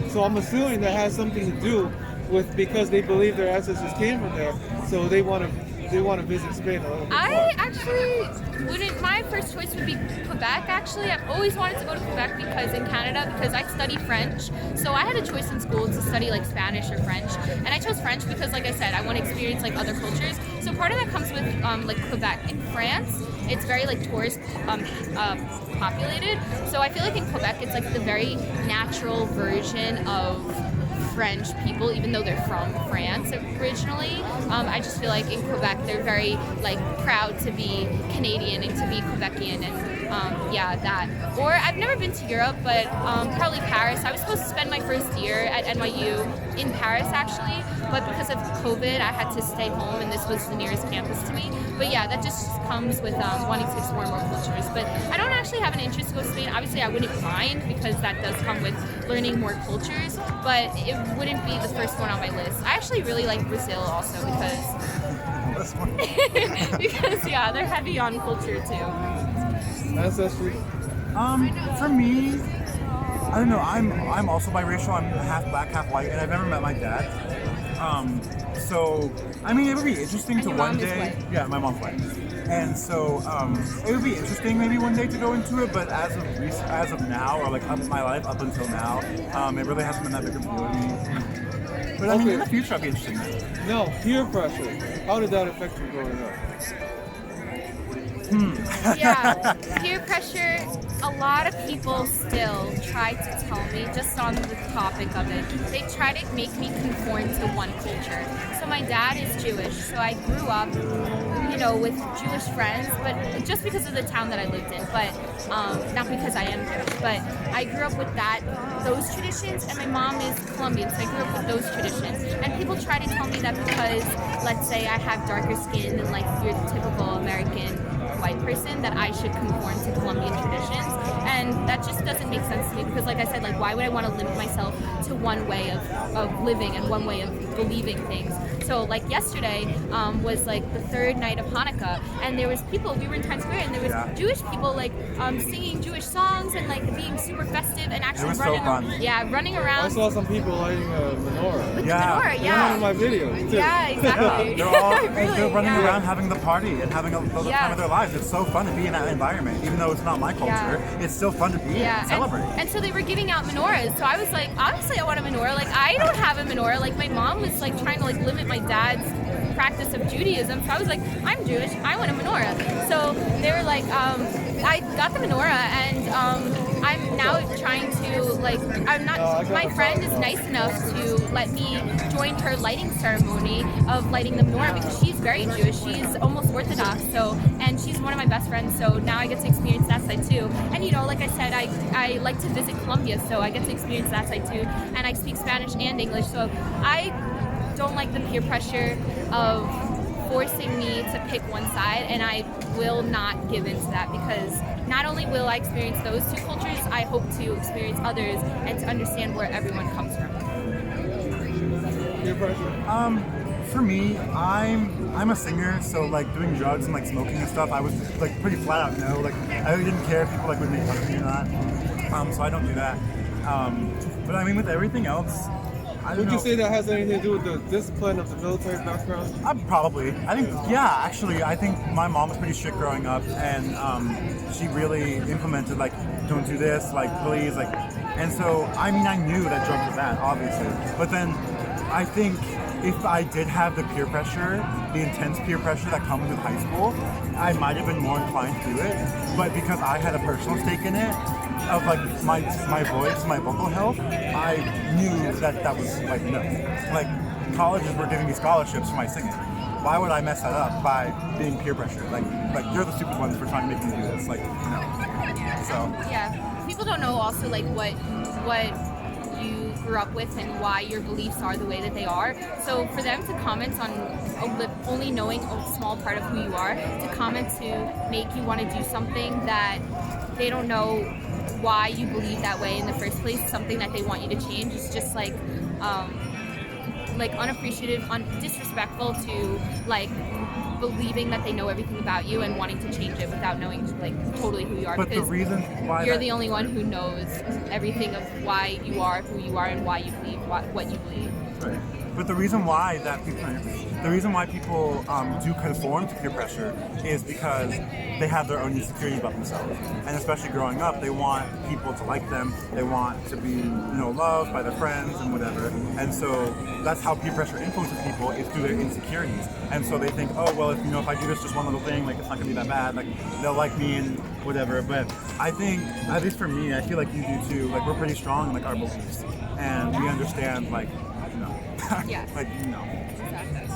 So I'm assuming that has something to do with because they believe their ancestors came from there, so they want to they want to visit Spain a little bit more? I actually wouldn't. My first choice would be Quebec. Actually, I've always wanted to go to Quebec because in Canada, because I study French, so I had a choice in school to study like Spanish or French, and I chose French because, like I said, I want to experience like other cultures. So part of that comes with like Quebec. In France, it's very like tourist populated. So I feel like in Quebec, it's like the very natural version of French people, even though they're from France originally. I just feel like in Quebec they're very like proud to be Canadian and to be Quebecian, and yeah, that. Or I've never been to Europe, but probably Paris. I was supposed to spend my first year at NYU in Paris actually, but because of COVID I had to stay home, and this was the nearest campus to me. But yeah, that just comes with wanting to explore more cultures. But I don't actually have an interest to go to Spain. Obviously I wouldn't mind because that does come with learning more cultures, but it wouldn't be the first one on my list. I actually really like Brazil also because yeah, they're heavy on culture too. Ancestry. For me, I don't know. I'm also biracial. I'm half black, half white, and I've never met my dad. So I mean, it would be interesting And to your one mom is day. white. Yeah, my mom's white. And so it would be interesting maybe one day to go into it, but as of now, or like up my life up until now, it really hasn't been that big of a deal to me. But I mean, in the future, I'd be interested in it. No, peer pressure. How did that affect you growing up? Yeah, peer pressure. A lot of people still try to tell me, just on the topic of it, they try to make me conform to one culture. So my dad is Jewish, so I grew up, you know, with Jewish friends, but just because of the town that I lived in, but not because I am Jewish, but I grew up with those traditions, and my mom is Colombian, so I grew up with those traditions. And people try to tell me that because, let's say, I have darker skin than like your typical American white person, that I should conform to Colombian traditions, and that just doesn't make sense to me because, like I said, like why would I want to limit myself to one way of living and one way of believing things? So like yesterday was like the third night of Hanukkah, and there was people, we were in Times Square, and there was Jewish people like singing Jewish songs and like being super festive and actually was so running fun. yeah, running I around saw some people lighting a menorah. with Yeah. the menorah, One of yeah. my videos too. Yeah, exactly. They're all Really, they're running yeah. around having the party and having the Yeah. time of their lives. It's so fun to be in that environment, even though it's not my culture. Yeah. It's still fun to be in and celebrate. And so they were giving out menorahs. So I was like, obviously I want a menorah. Like I don't have a menorah. Like my mom was like trying to like limit my dad's practice of Judaism. So I was like, I'm Jewish, I want a menorah. So they were like, I got the menorah, and I'm now trying to like, I'm not. My friend is nice enough to let me join her lighting ceremony of lighting the menorah because she's very Jewish. She's almost Orthodox. So, and she's one of my best friends. So now I get to experience that side too. And you know, like I said, I like to visit Colombia, so I get to experience that side too. And I speak Spanish and English, so I don't like the peer pressure of forcing me to pick one side, and I will not give in to that because not only will I experience those two cultures, I hope to experience others and to understand where everyone comes from. Peer pressure. For me, I'm a singer, so like doing drugs and like smoking and stuff, I was like pretty flat out no. Like I really didn't care if people like would make fun of me or not. So I don't do that. But I mean, with everything else, I don't Would know. you say that has anything to do with the discipline of the military background? Probably. I think, yeah, actually, I think my mom was pretty strict growing up, and she really implemented, like, don't do this, like, please, like, and so, I mean, I knew that drugs were bad, obviously, but then I think if I did have the peer pressure, the intense peer pressure that comes with high school, I might have been more inclined to do it, but because I had a personal stake in it, of like my voice, my vocal health, I knew that was like no. Like colleges were giving me scholarships for my singing. Why would I mess that up by being peer pressured? Like you're the stupid ones for trying to make me do this. Like no. So Yeah, people don't know also like what you grew up with and why your beliefs are the way that they are. So for them to comment on only knowing a small part of who you are, to comment to make you want to do something that they don't know why you believe that way in the first place, something that they want you to change, is just like unappreciative, disrespectful to like believing that they know everything about you and wanting to change it without knowing like totally who you are. But because the reason why you're the only one who knows everything of why you are who you are and why you believe what you believe. Right. But the reason why people do conform to peer pressure is because they have their own insecurities about themselves, and especially growing up, they want people to like them. They want to be, loved by their friends and whatever. And so that's how peer pressure influences people, is through their insecurities. And so they think, oh well, if I do this just one little thing, like it's not gonna be that bad. Like they'll like me and whatever. But I think, at least for me, I feel like you do too. Like we're pretty strong in like our beliefs, and we understand Yeah.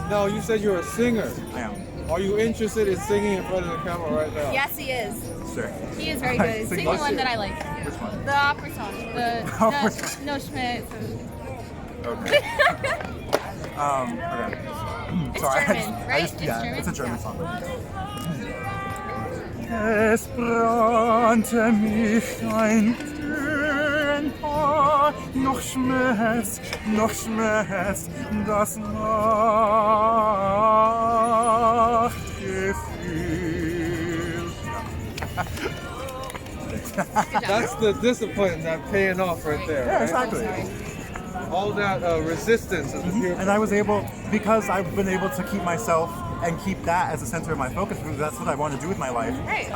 Now, you said you're a singer. I am. Are you interested in singing in front of the camera right now? Yes, he is. Sure. He is very good. Sing Sing the what? one that I like. Which one? The opera song. opera song. No Schmidt. Okay. Okay. It's Sorry, German, right? It's yeah, German? it's a German Yeah. song. Es brannte mich ein Tränenpaar, noch Schmerz, das Nachtgefühl. That's the discipline that's paying off right there. Yeah, right? exactly. All that resistance of the peer And I was able, because I've been able to keep myself and keep that as the center of my focus, because that's what I want to do with my life. Right.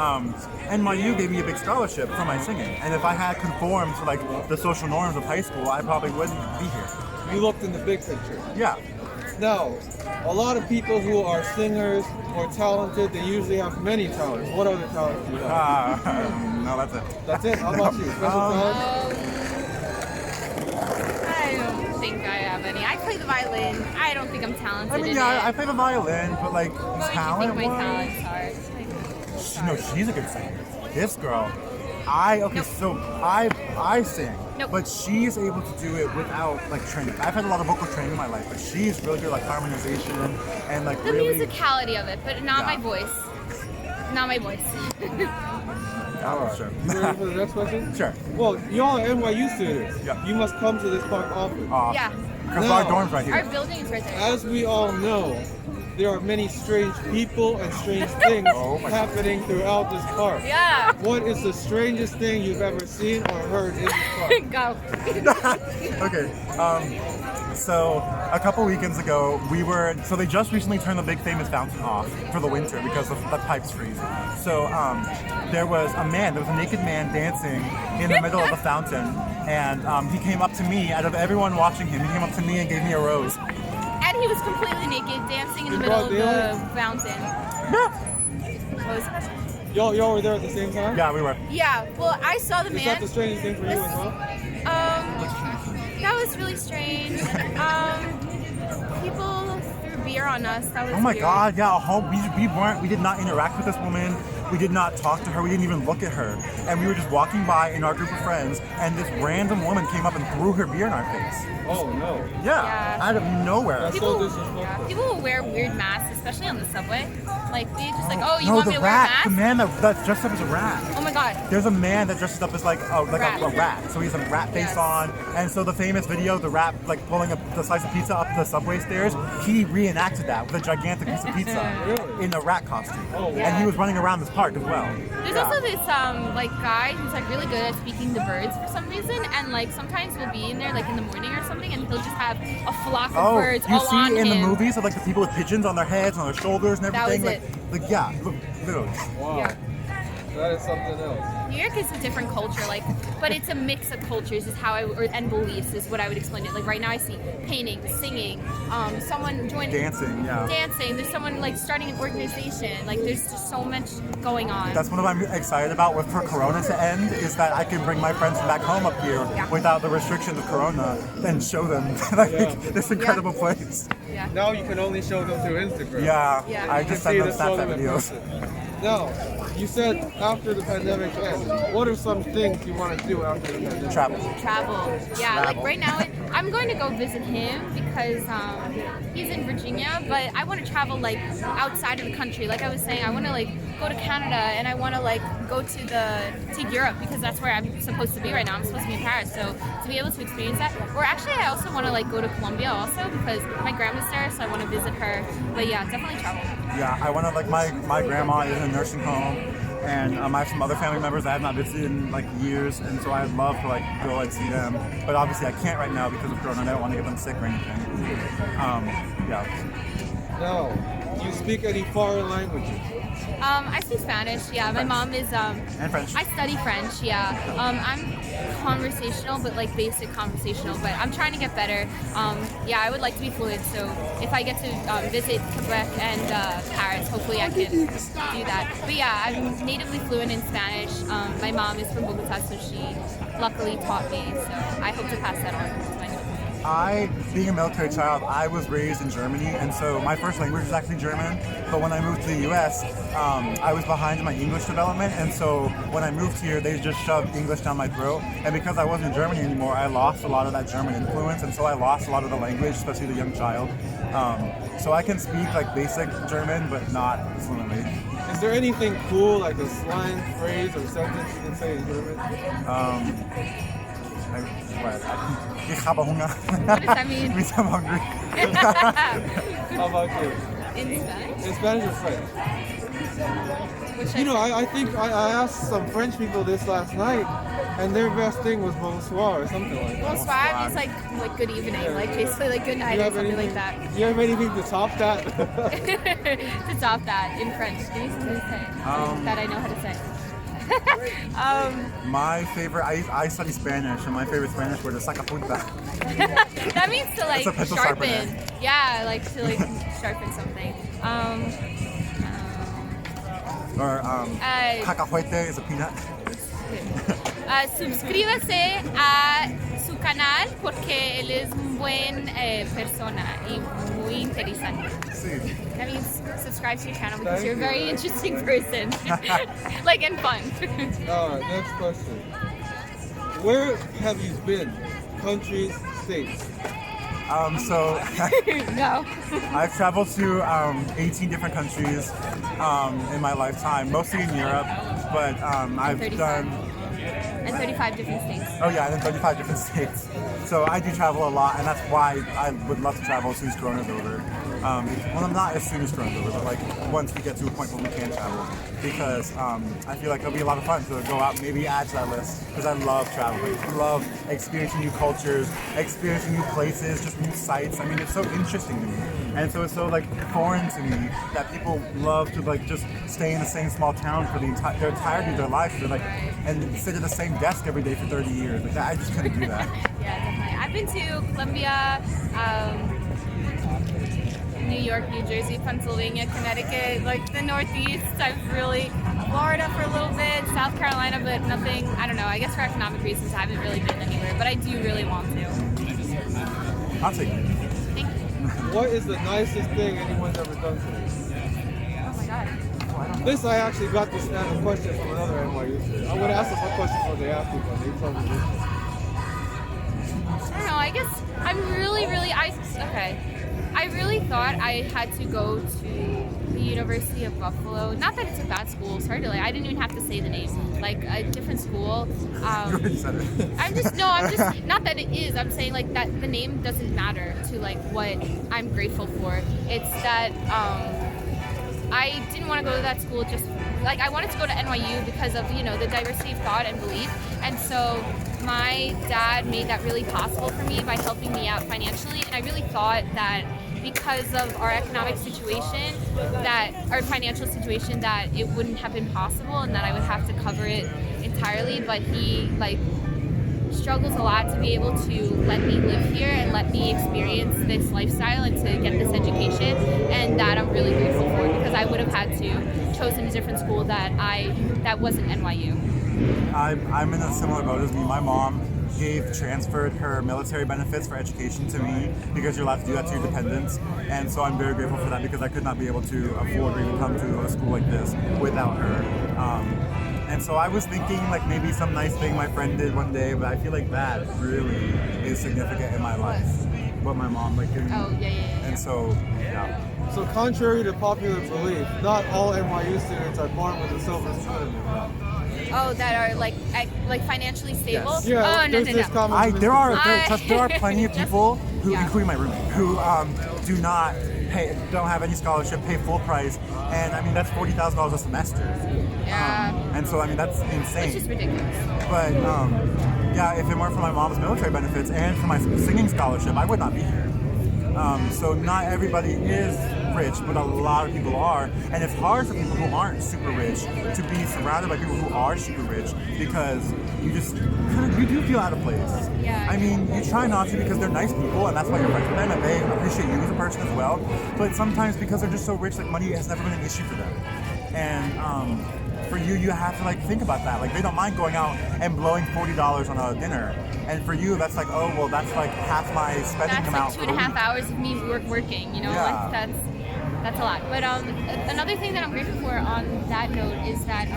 NYU gave me a big scholarship for my singing, and if I had conformed to like the social norms of high school, I probably wouldn't be here. You looked in the big picture. Yeah. Now, a lot of people who are singers or talented, they usually have many talents. What other talents do you have? No, that's it. That's it? How about you? Special talent? I don't think I have any. I play the violin. I don't think I'm talented I mean, in yeah, it. I play the violin, but like What would you talent. think my talents are? No, she's a good singer. This girl, Nope. so I sing, Nope. but she's able to do it without like training. I've had a lot of vocal training in my life, but she's really good like harmonization and like The really. musicality of it, but not my Yeah. voice. Not my voice. Oh, sure. You ready for the next question? Sure. Well, y'all are NYU students. Yeah. You must come to this park often. Yeah. Because No. our dorm's right Our here. building is right there. As we all know, there are many strange people and strange things Oh my God. happening throughout this park. Yeah. What is the strangest thing you've ever seen or heard in this park? Go. Okay. So a couple weekends ago, so they just recently turned the big famous fountain off for the winter because the pipes freeze. So there was a naked man dancing in the middle of the fountain, and he came up to me, out of everyone watching him, he came up to me and gave me a rose. And he was completely naked, dancing in the In middle of broad the daylight? fountain. Yeah. What was it? Y'all were there at the same time? Yeah, we were. Yeah. Well, I saw the Is man. that the strangest thing for you as well? That was really strange. People threw beer on us. That was Oh my weird. God! Yeah, we did not interact with this woman. We did not talk to her. We didn't even look at her. And we were just walking by in our group of friends, and this random woman came up and threw her beer in our face. Oh no. Yeah, Yeah. out of nowhere. That's People, so disrespectful. people will wear weird masks, especially on the subway. Like they just like, oh, you no, want the me to wear a rat, mask? the man that dressed up as a rat. Oh my God. There's a man that dresses up as like a Rat. rat. So he has a rat face Yes. on, and so the famous video, the rat like pulling the slice of pizza up the subway stairs, he reenacted that with a gigantic piece of pizza Really? in a rat costume, Oh, wow. and he was running around this park as well. There's Yeah. also this like guy who's like really good at speaking to birds for some reason, and like sometimes we'll be in there like in the morning or something, and he'll just have a flock of Oh, birds you all on see in the him. movies of like the people with pigeons on their heads, on their shoulders, and That was everything. Like yeah, look, literally. Wow. Yeah. That is something else. New York is a different culture, like, but it's a mix of cultures, is how and beliefs is what I would explain it. Like right now, I see painting, singing, someone joining Dancing, yeah. dancing. There's someone like starting an organization. Like there's just so much going on. That's what I'm excited about for Corona to end, is that I can bring my friends back home up here Yeah. without the restrictions of Corona and show them like Yeah. this incredible place. Yeah. Now you can only show them through Instagram. Yeah, Yeah. I You can just see send them the show Snapchat them in videos. person. Now, you said after the pandemic ends, what are some things you want to do after the pandemic? Travel. Travel. Yeah, like Travel. right now, I'm going to go visit him because he's in Virginia, but I want to travel like outside of the country. Like I was saying, I want to like go to Canada and I want to like go to Europe because that's where I'm supposed to be right now. I'm supposed to be in Paris, so to be able to experience that. Or actually, I also want to like go to Colombia also because my grandma's there, so I want to visit her. But yeah, definitely travel. Yeah, I want to my grandma is in a nursing home, And I have some other family members I have not visited in like years, and so I'd love to like go and see them. But obviously I can't right now because of Corona. I don't want to get them sick or anything. Yeah. No. Do you speak any foreign languages? I speak Spanish. Yeah, my mom is. And French. I study French. Yeah. I'm conversational, but like basic conversational. But I'm trying to get better. Yeah, I would like to be fluent. So if I get to visit Quebec and Paris, hopefully I can do that. But yeah, I'm natively fluent in Spanish. My mom is from Bogota, so she luckily taught me. So I hope to pass that on to my children. Being a military child, I was raised in Germany, and so my first language is actually German. But when I moved to the U.S., I was behind in my English development, and so when I moved here, they just shoved English down my throat. And because I wasn't in Germany anymore, I lost a lot of that German influence, and so I lost a lot of the language, especially the young child. So I can speak like basic German, but not fluently. Is there anything cool, like a slang phrase or sentence you can say in German? Ich habe Hunger. What does that mean? Means I'm hungry. How about you? In Spanish? In Spanish or French? Which You know, I think I asked some French people this last night, and their best thing was bonsoir or something like that. Bonsoir means like good evening, like basically like good night You or have something anything, like that. you have anything to top that? To top that in French. Give me something to say that I know how to say. My favorite, I study Spanish, and my favorite Spanish word is sacapunta. That means to like It's a pencil sharpen. sharpener. Yeah, like to like sharpen something. Or cacahuete is a peanut. Suscríbase a su canal porque él es un buen persona y muy interesante. Sí. That means subscribe to your channel because Thank you're a you. very interesting person. Like and fun. Alright, next question. Where have you been? Countries, states? So No. I've traveled to 18 different countries in my lifetime, mostly in Europe, but I've 35. done, And 35 different states. oh yeah, and then 35 different states. So I do travel a lot, and that's why I would love to travel as soon as Corona's over. Well, not as soon as Corona's over, but like once we get to a point where we can travel, because I feel like it'll be a lot of fun to go out and maybe add to that list, because I love traveling. I love experiencing new cultures, experiencing new places, just new sights. I mean, it's so interesting to me. And so it's so like foreign to me that people love to like just stay in the same small town for their entirety of their life. They're like, and sit at the same desk every day for 30 years. Like that, I just couldn't do that. Yeah, definitely. I've been to Colombia, New York, New Jersey, Pennsylvania, Connecticut, like the Northeast. Florida for a little bit, South Carolina, but nothing, I don't know, I guess for economic reasons I haven't really been anywhere, but I do really want to. I'll take it. Thank you. What is the nicest thing anyone's ever done to you? Oh my god. This, I actually got this question from another NYU student. I would ask them what questions were they asking, but they told me this. I don't know, I guess I'm really, I really thought I had to go to the University of Buffalo. Not that it's a bad school, sorry to I didn't even have to say the name. Like a different school. You already said it. I'm just, not that it is, I'm saying like that the name doesn't matter to like what I'm grateful for. It's that I didn't want to go to that school just, like I wanted to go to NYU because of, you know, the diversity of thought and belief. And so my dad made that really possible for me by helping me out financially. And I really thought that because of our economic situation, that our financial situation, that it wouldn't have been possible and that I would have to cover it entirely. But he like struggles a lot to be able to let me live here and let me experience this lifestyle and to get this education, and that I'm really grateful for, because I would have had to chosen a different school that wasn't NYU. I'm in a similar boat as me. My mom transferred her military benefits for education to me because you're allowed to do that to your dependents, and so I'm very grateful for that because I could not be able to afford or even come to a school like this without her. And so I was thinking like maybe some nice thing my friend did one day, but I feel like that really is significant in my life. What my mom like giving me. Oh, yeah. And so, yeah. So contrary to popular belief, not all NYU students are born with a silver spoon in their mouth. Oh, that are like financially stable? Yes. Yeah, Oh, no. this common There are I- plenty of people who, Yeah. including my roommate, who do not don't have any scholarship, pay full price, and I mean that's $40,000 a semester. Yeah. And so I mean that's insane. Which is ridiculous. But yeah, if it weren't for my mom's military benefits and for my singing scholarship, I would not be here. So not everybody is rich, but a lot of people are, and it's hard for people who aren't super rich to be surrounded by people who are super rich because you do feel out of place. Yeah. I mean, you try not to because they're nice people, and that's why you're friends with them, and they appreciate you as a person as well. But sometimes because they're just so rich, like money has never been an issue for them, and for you, you have to like think about that. Like they don't mind going out and blowing $40 on a dinner. And for you, that's like, oh, well, that's like half my spending That's amount. like 2.5 hours of me working, you know, Yeah. like that's a lot. But another thing that I'm grateful for on that note is that,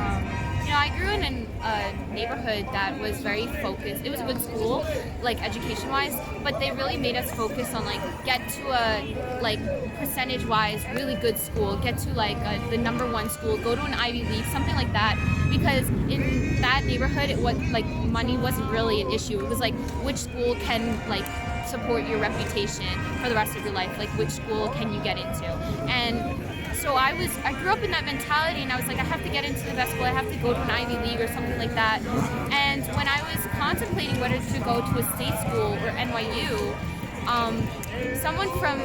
you know, I grew in a neighborhood that was very focused. It was a good school, like education-wise, but they really made us focus on like get to a like percentage-wise really good school, get to like the number one school, go to an Ivy League, something like that. Because in that neighborhood, it was like money wasn't really an issue. It was like which school can like support your reputation for the rest of your life, like which school can you get into. And so I grew up in that mentality, and I was like, I have to get into the best school, I have to go to an Ivy League or something like that. And when I was contemplating whether to go to a state school or NYU, someone from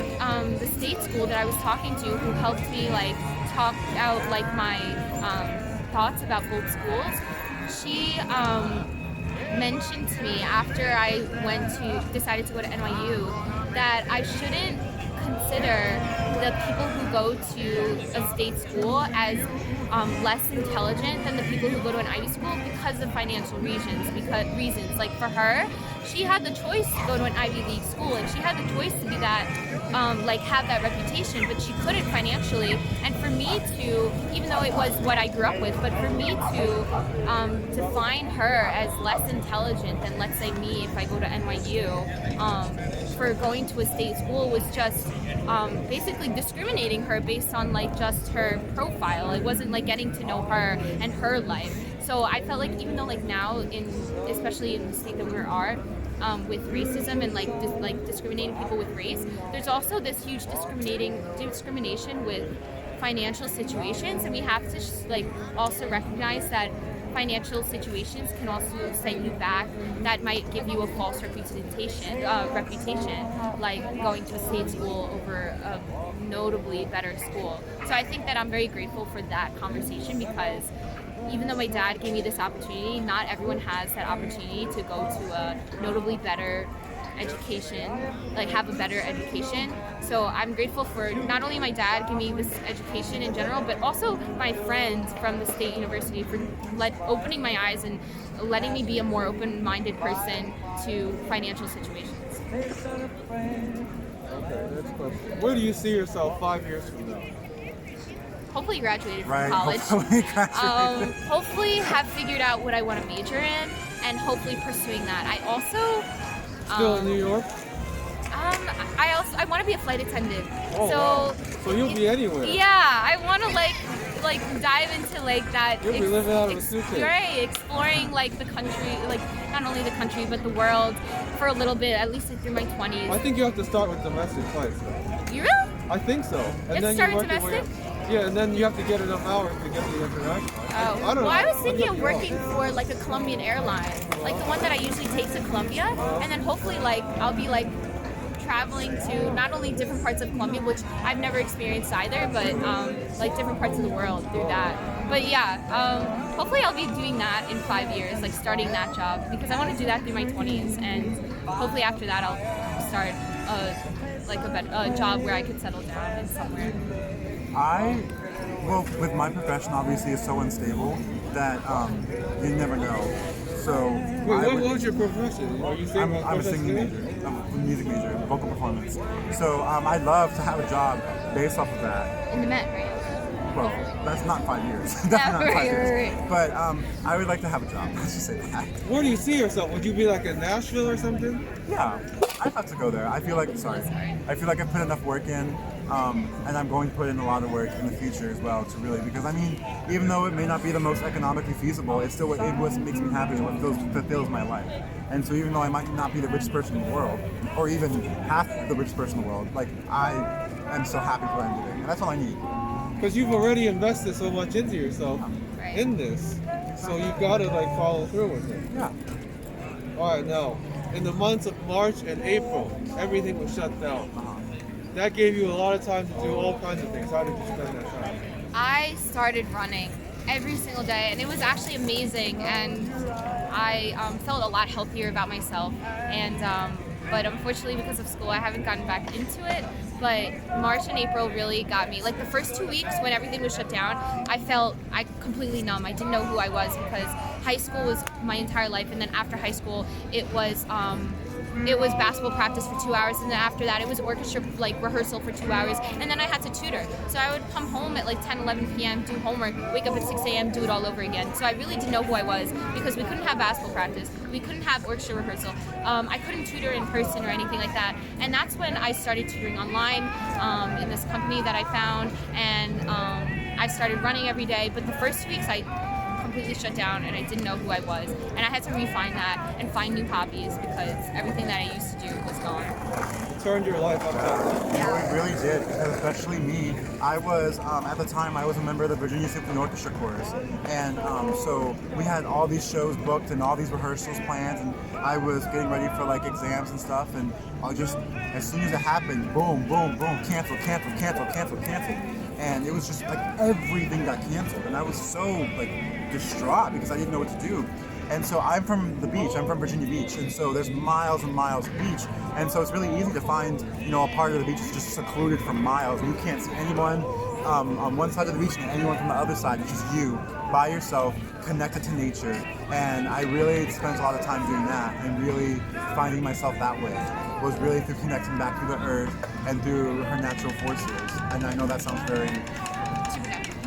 the state school that I was talking to, who helped me like talk out like my thoughts about both schools, she mentioned to me after I decided to go to NYU that I shouldn't consider the people who go to a state school as less intelligent than the people who go to an Ivy school because of financial reasons. Like for her, she had the choice to go to an Ivy League school, and she had the choice to be that, like have that reputation, but she couldn't financially. And for me to, even though it was what I grew up with, but for me to define her as less intelligent than, let's say, me if I go to NYU, for going to a state school was just basically discriminating her based on like just her profile. It wasn't like getting to know her and her life. So I felt like even though like now especially in the state that we are, with racism and like discriminating people with race, there's also this huge discrimination with financial situations, and we have to like also recognize that financial situations can also set you back. That might give you a false reputation, like going to a state school over a notably better school. So I think that I'm very grateful for that conversation, because even though my dad gave me this opportunity, not everyone has that opportunity to go to a notably better education, like have a better education. So I'm grateful for not only my dad giving me this education in general, but also my friends from the state university for opening my eyes and letting me be a more open-minded person to financial situations. Okay, next question. Where do you see yourself 5 years from now? Hopefully graduated from Right, college. hopefully graduated. Hopefully have figured out what I want to major in, and hopefully pursuing that. I also Still in New York? I want to be a flight attendant. Oh, so wow. So you'll be anywhere. Yeah, I want to like dive into like that. You'll be living out of a suitcase. Right, exploring like the country, like not only the country but the world for a little bit, at least like, through my 20s. I think you have to start with domestic flights, though. You really? I think so. And Let's you start with work your way domestic? up. Yeah, and then you have to get enough hours to get the international. I don't know. Well, I was thinking I'll of look you working up. for like a Colombian airline, like the one that I usually take to Colombia, and then hopefully like I'll be like traveling to not only different parts of Colombia, which I've never experienced either, but like different parts of the world through that. But yeah, hopefully I'll be doing that in 5 years, like starting that job, because I want to do that through my 20s, and hopefully after that I'll start a job where I could settle down in somewhere. Well, with my profession, obviously, it's so unstable that you never know. So, Wait, what was your profession? Are you saying I'm a singing major, I'm a music major, vocal performance. So, I'd love to have a job based off of that. In the Met, right? Well, that's not 5 years. Definitely not 5 years. Right. But I would like to have a job. Let's just say that. Where do you see yourself? Would you be like in Nashville or something? Yeah, I'd have to go there. I feel like I've put enough work in, and I'm going to put in a lot of work in the future as well, because I mean, even though it may not be the most economically feasible, it's still what makes me happy and what fulfills my life. And so even though I might not be the richest person in the world, or even half the richest person in the world, like I I'm so happy for what I'm doing. And that's all I need. Because you've already invested so much into yourself Right. in this, so you gotta like follow through with it. Yeah. All right, now in the months of March and April, everything was shut down. That gave you a lot of time to do all kinds of things. How did you spend that time? I started running every single day, and it was actually amazing. And I felt a lot healthier about myself. And but unfortunately, because of school, I haven't gotten back into it. But March and April really got me. Like the first 2 weeks when everything was shut down, I felt completely numb. I didn't know who I was because high school was my entire life, and then after high school, it was basketball practice for 2 hours, and then after that it was orchestra like rehearsal for 2 hours, and then I had to tutor. So I would come home at like 10, 11 p.m., do homework, wake up at 6 a.m., do it all over again. So I really didn't know who I was because we couldn't have basketball practice, we couldn't have orchestra rehearsal, I couldn't tutor in person or anything like that. And that's when I started tutoring online in this company that I found, and I started running every day. But the first 2 weeks I completely shut down and I didn't know who I was, and I had to refine that and find new hobbies because everything that I used to do was gone. It turned your life upside down. It really did, because especially me, I was, at the time, I was a member of the Virginia Symphony Orchestra Chorus, and so we had all these shows booked and all these rehearsals planned, and I was getting ready for like exams and stuff, and I just, as soon as it happened, boom, boom, boom, canceled, and it was just like everything got canceled, and I was so like distraught because I didn't know what to do. And so I'm from the beach, I'm from Virginia Beach, and so there's miles and miles of beach, and so it's really easy to find, a part of the beach that's just secluded for miles, and you can't see anyone on one side of the beach and anyone from the other side. It's just you, by yourself, connected to nature, and I really spent a lot of time doing that, and really finding myself that way was really through connecting back to the earth and through her natural forces. And I know that sounds very,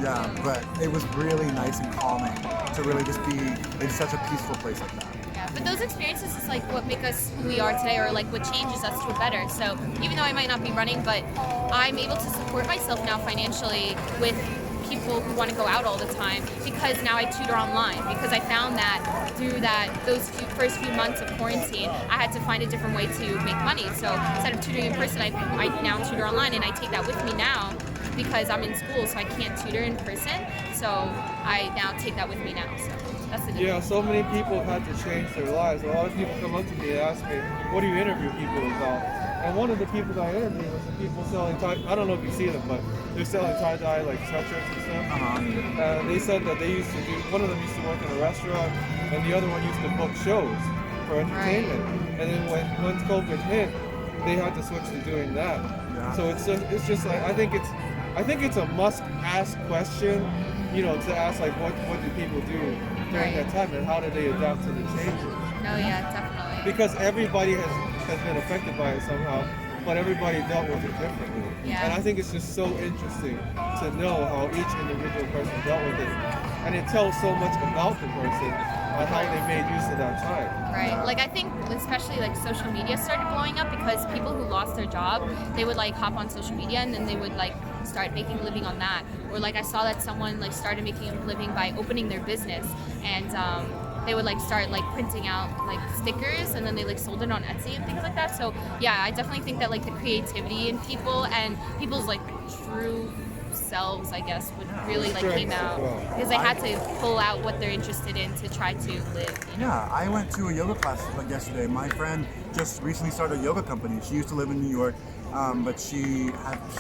yeah, but it was really nice and calming to really just be in such a peaceful place like that. Yeah, but those experiences is like what make us who we are today, or like what changes us to a better. So even though I might not be running, but I'm able to support myself now financially with people who want to go out all the time, because now I tutor online, because I found that through those first few months of quarantine, I had to find a different way to make money. So instead of tutoring in person, I now tutor online, and I take that with me now because I'm in school, so I can't tutor in person. So I now take that with me now. So that's the difference. Yeah, so many people have had to change their lives. A lot of people come up to me and ask me, what do you interview people about? And one of the people that I interviewed was the people selling I don't know if you see them, but they're selling tie-dye like sweatshirts and stuff. They said that they used to do, one of them used to work in a restaurant, and the other one used to book shows for entertainment. Right. And then once COVID hit, they had to switch to doing that. Yeah. So it's just like, I think it's a must-ask question, to ask like what do people do during that time, and how do they adapt to the changes? No, yeah, definitely. Because everybody has been affected by it somehow, but everybody dealt with it differently. Yeah. And I think it's just so interesting to know how each individual person dealt with it. And it tells so much about the person and how they made use of that time. Right. Like I think especially like social media started blowing up because people who lost their job, they would like hop on social media and then they would like start making a living on that. Or like I saw that someone like started making a living by opening their business, and they would like start like printing out like stickers, and then they like sold it on Etsy and things like that. So yeah, I definitely think that like the creativity in people and people's like true selves, I guess, would really like came out because they had to pull out what they're interested in to try to live. Yeah, I went to a yoga class like yesterday. My friend just recently started a yoga company. She used to live in New York, but she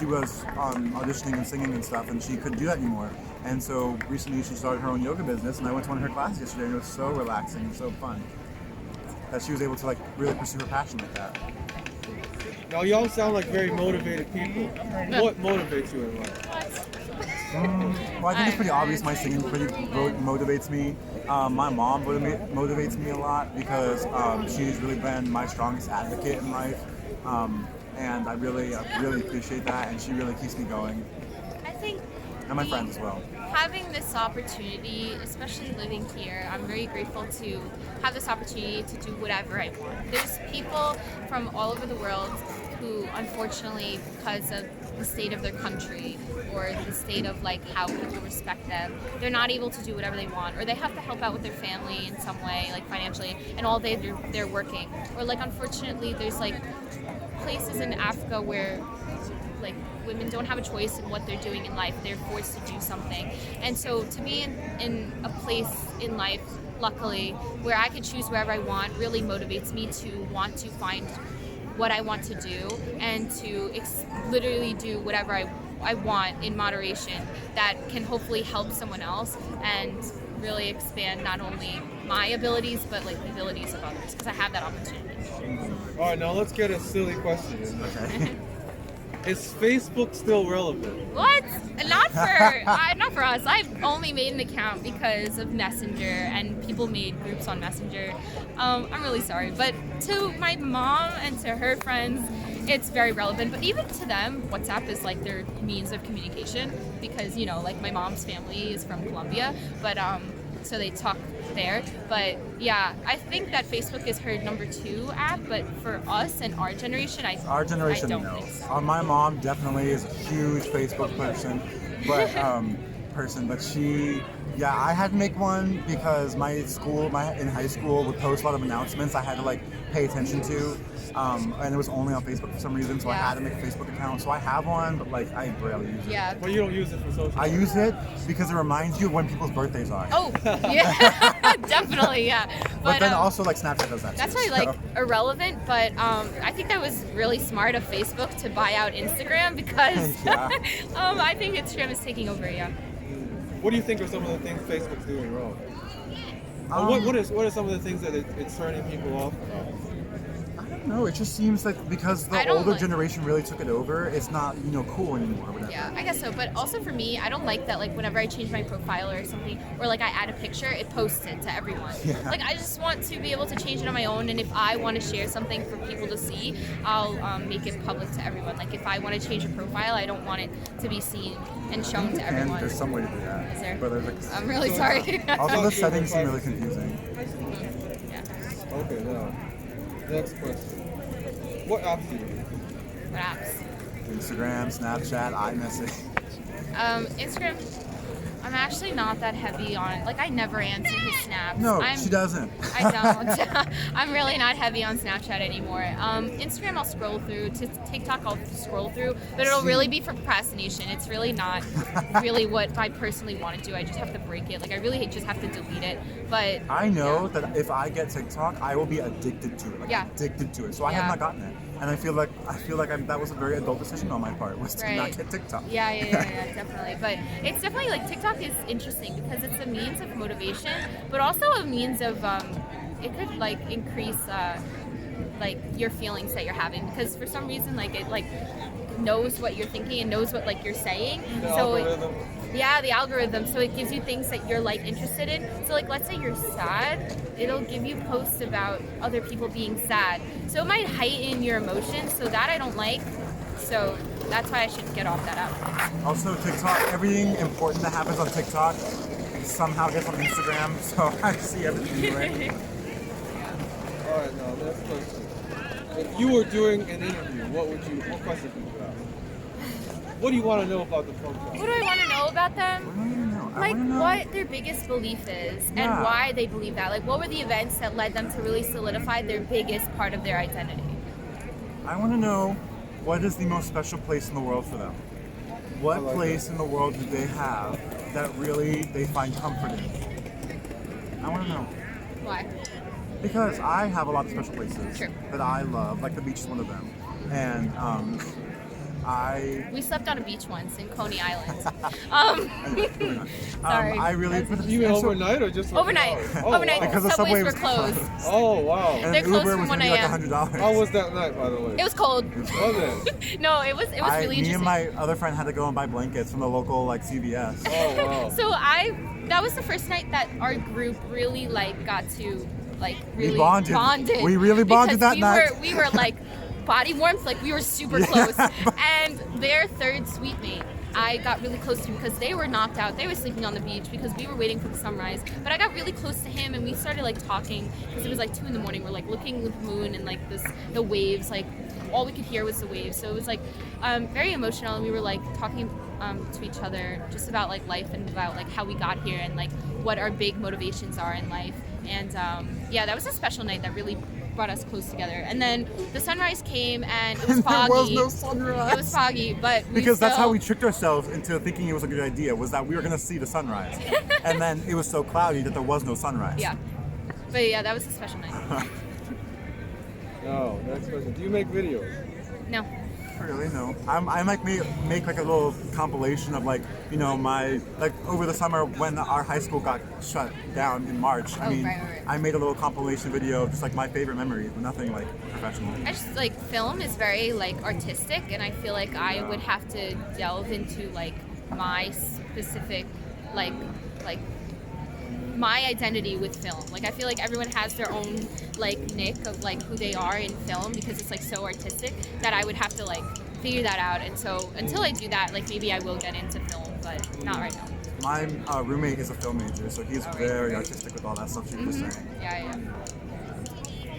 was auditioning and singing and stuff, and she couldn't do that anymore. And so recently she started her own yoga business, and I went to one of her classes yesterday, and it was so relaxing and so fun that she was able to like really pursue her passion like that. Now y'all sound like very motivated people. What motivates you in life? Well, I think it's pretty obvious. My singing pretty motivates me. My mom motivates me a lot because she's really been my strongest advocate in life, and I really appreciate that, and she really keeps me going. I think. And my friends as well. Having this opportunity, especially living here, I'm very grateful to have this opportunity to do whatever I want. There's people from all over the world who, unfortunately, because of the state of their country or the state of like how people respect them, they're not able to do whatever they want, or they have to help out with their family in some way, like financially, and all day they're working. Or like unfortunately, there's like places in Africa where like women don't have a choice in what they're doing in life. They're forced to do something. And so to be in a place in life, luckily, where I could choose wherever I want really motivates me to want to find what I want to do and to literally do whatever I want in moderation that can hopefully help someone else and really expand not only my abilities but like the abilities of others, because I have that opportunity. All right, now let's get a silly question in. Okay. Is Facebook still relevant? What? Not for us. I've only made an account because of Messenger, and people made groups on Messenger. I'm really sorry, but to my mom and to her friends, it's very relevant. But even to them, WhatsApp is like their means of communication, because you know, like my mom's family is from Colombia, but so they talk there. But yeah, I think that Facebook is her number 2 app, but for us and our generation, I don't no. think so. My mom definitely is a huge Facebook person, but she, yeah, I had to make one because my school, in high school, would post a lot of announcements I had to like pay attention to, and it was only on Facebook for some reason, so I had to make a Facebook account. So I have one, but like I barely use it. Yeah. Well, you don't use it for social. I use it because it reminds you of when people's birthdays are. Oh, yeah, definitely, yeah. But then also like Snapchat does that that's too. why like irrelevant, but I think that was really smart of Facebook to buy out Instagram because Yeah. I think Instagram is taking over. Yeah. What do you think are some of the things Facebook's doing wrong? What are some of the things that it's turning people off about? I don't know. It just seems like because the older generation really took it over, it's not cool anymore. Or whatever. Yeah, I guess so. But also for me, I don't like that. Like whenever I change my profile or something, or like I add a picture, it posts it to everyone. Yeah. Like I just want to be able to change it on my own, and if I want to share something for people to see, I'll make it public to everyone. Like if I want to change a profile, I don't want it to be seen and shown to everyone. And there's some way to do that. Is there? But there's like, I'm really sorry. also, the settings seem really confusing. Yeah. Okay, now next question. What apps do you use? What apps? Instagram, Snapchat, iMessage. Instagram. I'm actually not that heavy on it. Like I never answer his snaps. No, she doesn't. I don't. I'm really not heavy on Snapchat anymore. Instagram I'll scroll through. TikTok I'll scroll through, but it'll really be for procrastination. It's really not really what I personally want to do. I just have to break it. Like I really just have to delete it. But I know that if I get TikTok, I will be addicted to it. Like addicted to it. So I have not gotten it. And I feel like that was a very adult decision on my part, was to not get TikTok. Yeah, definitely. But it's definitely like TikTok is interesting because it's a means of motivation, but also a means of it could like increase like your feelings that you're having, because for some reason like it like knows what you're thinking and knows what like you're saying. Algorithm. The algorithm. So it gives you things that you're like interested in. So like let's say you're sad, it'll give you posts about other people being sad. So it might heighten your emotions. So that I don't like. So that's why I should get off that app. Also, TikTok, everything important that happens on TikTok somehow gets on Instagram, so I see everything anyway. All right, now next question. If you were doing an interview, what questions would you ask? What do you want to know about the program? What do I want to know about them? I don't know. Like what their biggest belief is and why they believe that. Like what were the events that led them to really solidify their biggest part of their identity? I want to know, what is the most special place in the world for them? What place in the world do they have that really they find comfort in? I want to know. Why? Because I have a lot of special places Sure. that I love, like the beach is one of them. And we slept on a beach once in Coney Island. Sorry. I really You went overnight or just Overnight. Oh, Overnight. wow. Because the Subways subway were was closed. Oh wow. And They're closed Uber from was 1 gonna be like a.m. $100. How was that night, by the way? It was cold. Was it? No, it was really Me interesting. and my other friend had to go and buy blankets from the local like CVS. Oh wow. So that was the first night that our group really like got to like really bonded. We really bonded because that night. We were like body warmth, like we were super close. And their third suite mate, I got really close to because they were knocked out. They were sleeping on the beach because we were waiting for the sunrise. But I got really close to him and we started like talking because it was like 2 a.m. We're like looking at the moon and like the waves, like all we could hear was the waves. So it was like very emotional, and we were like talking to each other just about like life and about like how we got here and like what our big motivations are in life. And that was a special night that really brought us close together. And then the sunrise came and it was And there foggy. was no sunrise. It was foggy, but Because that's how still- we tricked ourselves into thinking it was a good idea, was that we were going to see the sunrise. And then it was so cloudy that there was no sunrise. Yeah. But yeah, that was a special night. No, next question. Do you make videos? No. Really, no. I like make like a little compilation of like, you know, my, like over the summer when our high school got shut down in March. I Oh, mean, right. I made a little compilation video of just like my favorite memories, but nothing like professional. I just like film is very like artistic, and I feel like I would have to delve into like my specific like my identity with film. Like I feel like everyone has their own like nick of like who they are in film because it's like so artistic that I would have to like figure that out. And so until I do that, like maybe I will get into film, but not right now. My roommate is a film major, so he's very artistic with all that stuff she was saying. Yeah.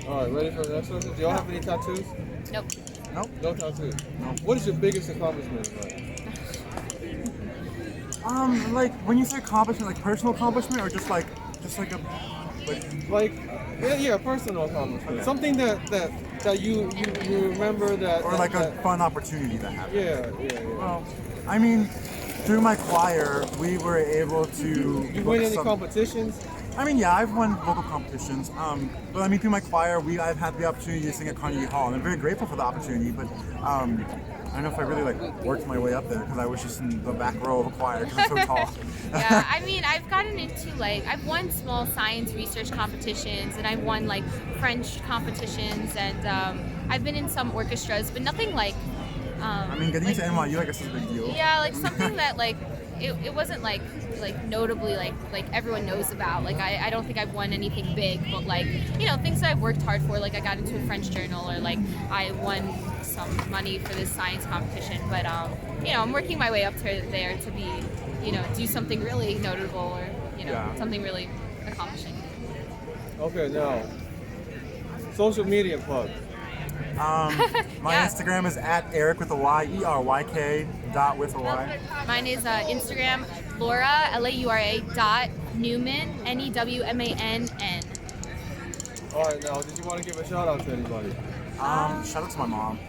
All right, ready for the next question? Do y'all have any tattoos? Nope. Nope. No tattoos. No. What is your biggest accomplishment in life? Like when you say accomplishment, like personal accomplishment, or just like a Like, yeah, personal accomplishment. Okay. Something that you remember that. or that, like a that- fun opportunity that happened. Yeah. Well, I mean, through my choir, we were able to. You book win any some- competitions? I mean, yeah, I've won vocal competitions. But I mean, through my choir, I've had the opportunity to sing at Carnegie Hall, and I'm very grateful for the opportunity. But I don't know if I really like worked my way up there because I was just in the back row of a choir because I'm so tall. Yeah, I mean, I've gotten into like I've won small science research competitions, and I've won like French competitions, and I've been in some orchestras, but nothing like. I mean, getting into NYU, I guess, is a big deal. Yeah, like something that like it wasn't like notably like everyone knows about. Like I don't think I've won anything big, but like you know things that I've worked hard for. Like I got into a French journal, or like I won some money for this science competition. But you know I'm working my way up to there to be do something really notable, or Yeah. something really accomplishing. Okay, now social media plug. My Yeah. Instagram is at eryk with a Y, ERYK dot with a Y. Mine is Instagram Laura Laura dot Newman NEWMANN. All right, now did you want to give a shout out to anybody? Shout out to my mom.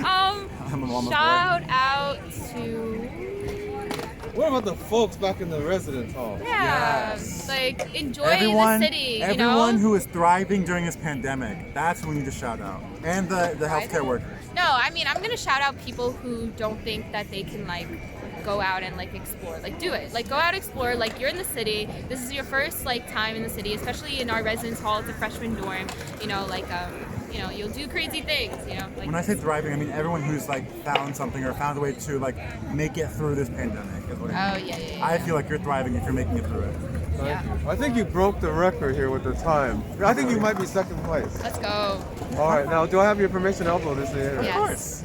Um, I'm a mama's boy. shout out to What about the folks back in the residence hall? Yes. like enjoy Everyone, the city. everyone who is thriving during this pandemic, that's who we need to shout out. And the healthcare workers. No, I mean I'm gonna shout out people who don't think that they can like go out and like explore. Like do it. Like go out, explore. Like you're in the city. This is your first like time in the city, especially in our residence hall. It's a freshman dorm. You'll do crazy things. Like When I say thriving, I mean everyone who's like found something or found a way to like make it through this pandemic. Is what I mean. yeah. I feel like you're thriving if you're making it through it. Thank Yeah. you. I think you broke the record here with the time. I think you might be second place. Let's go. All right, now do I have your permission to upload this to the internet? Yes. Of course.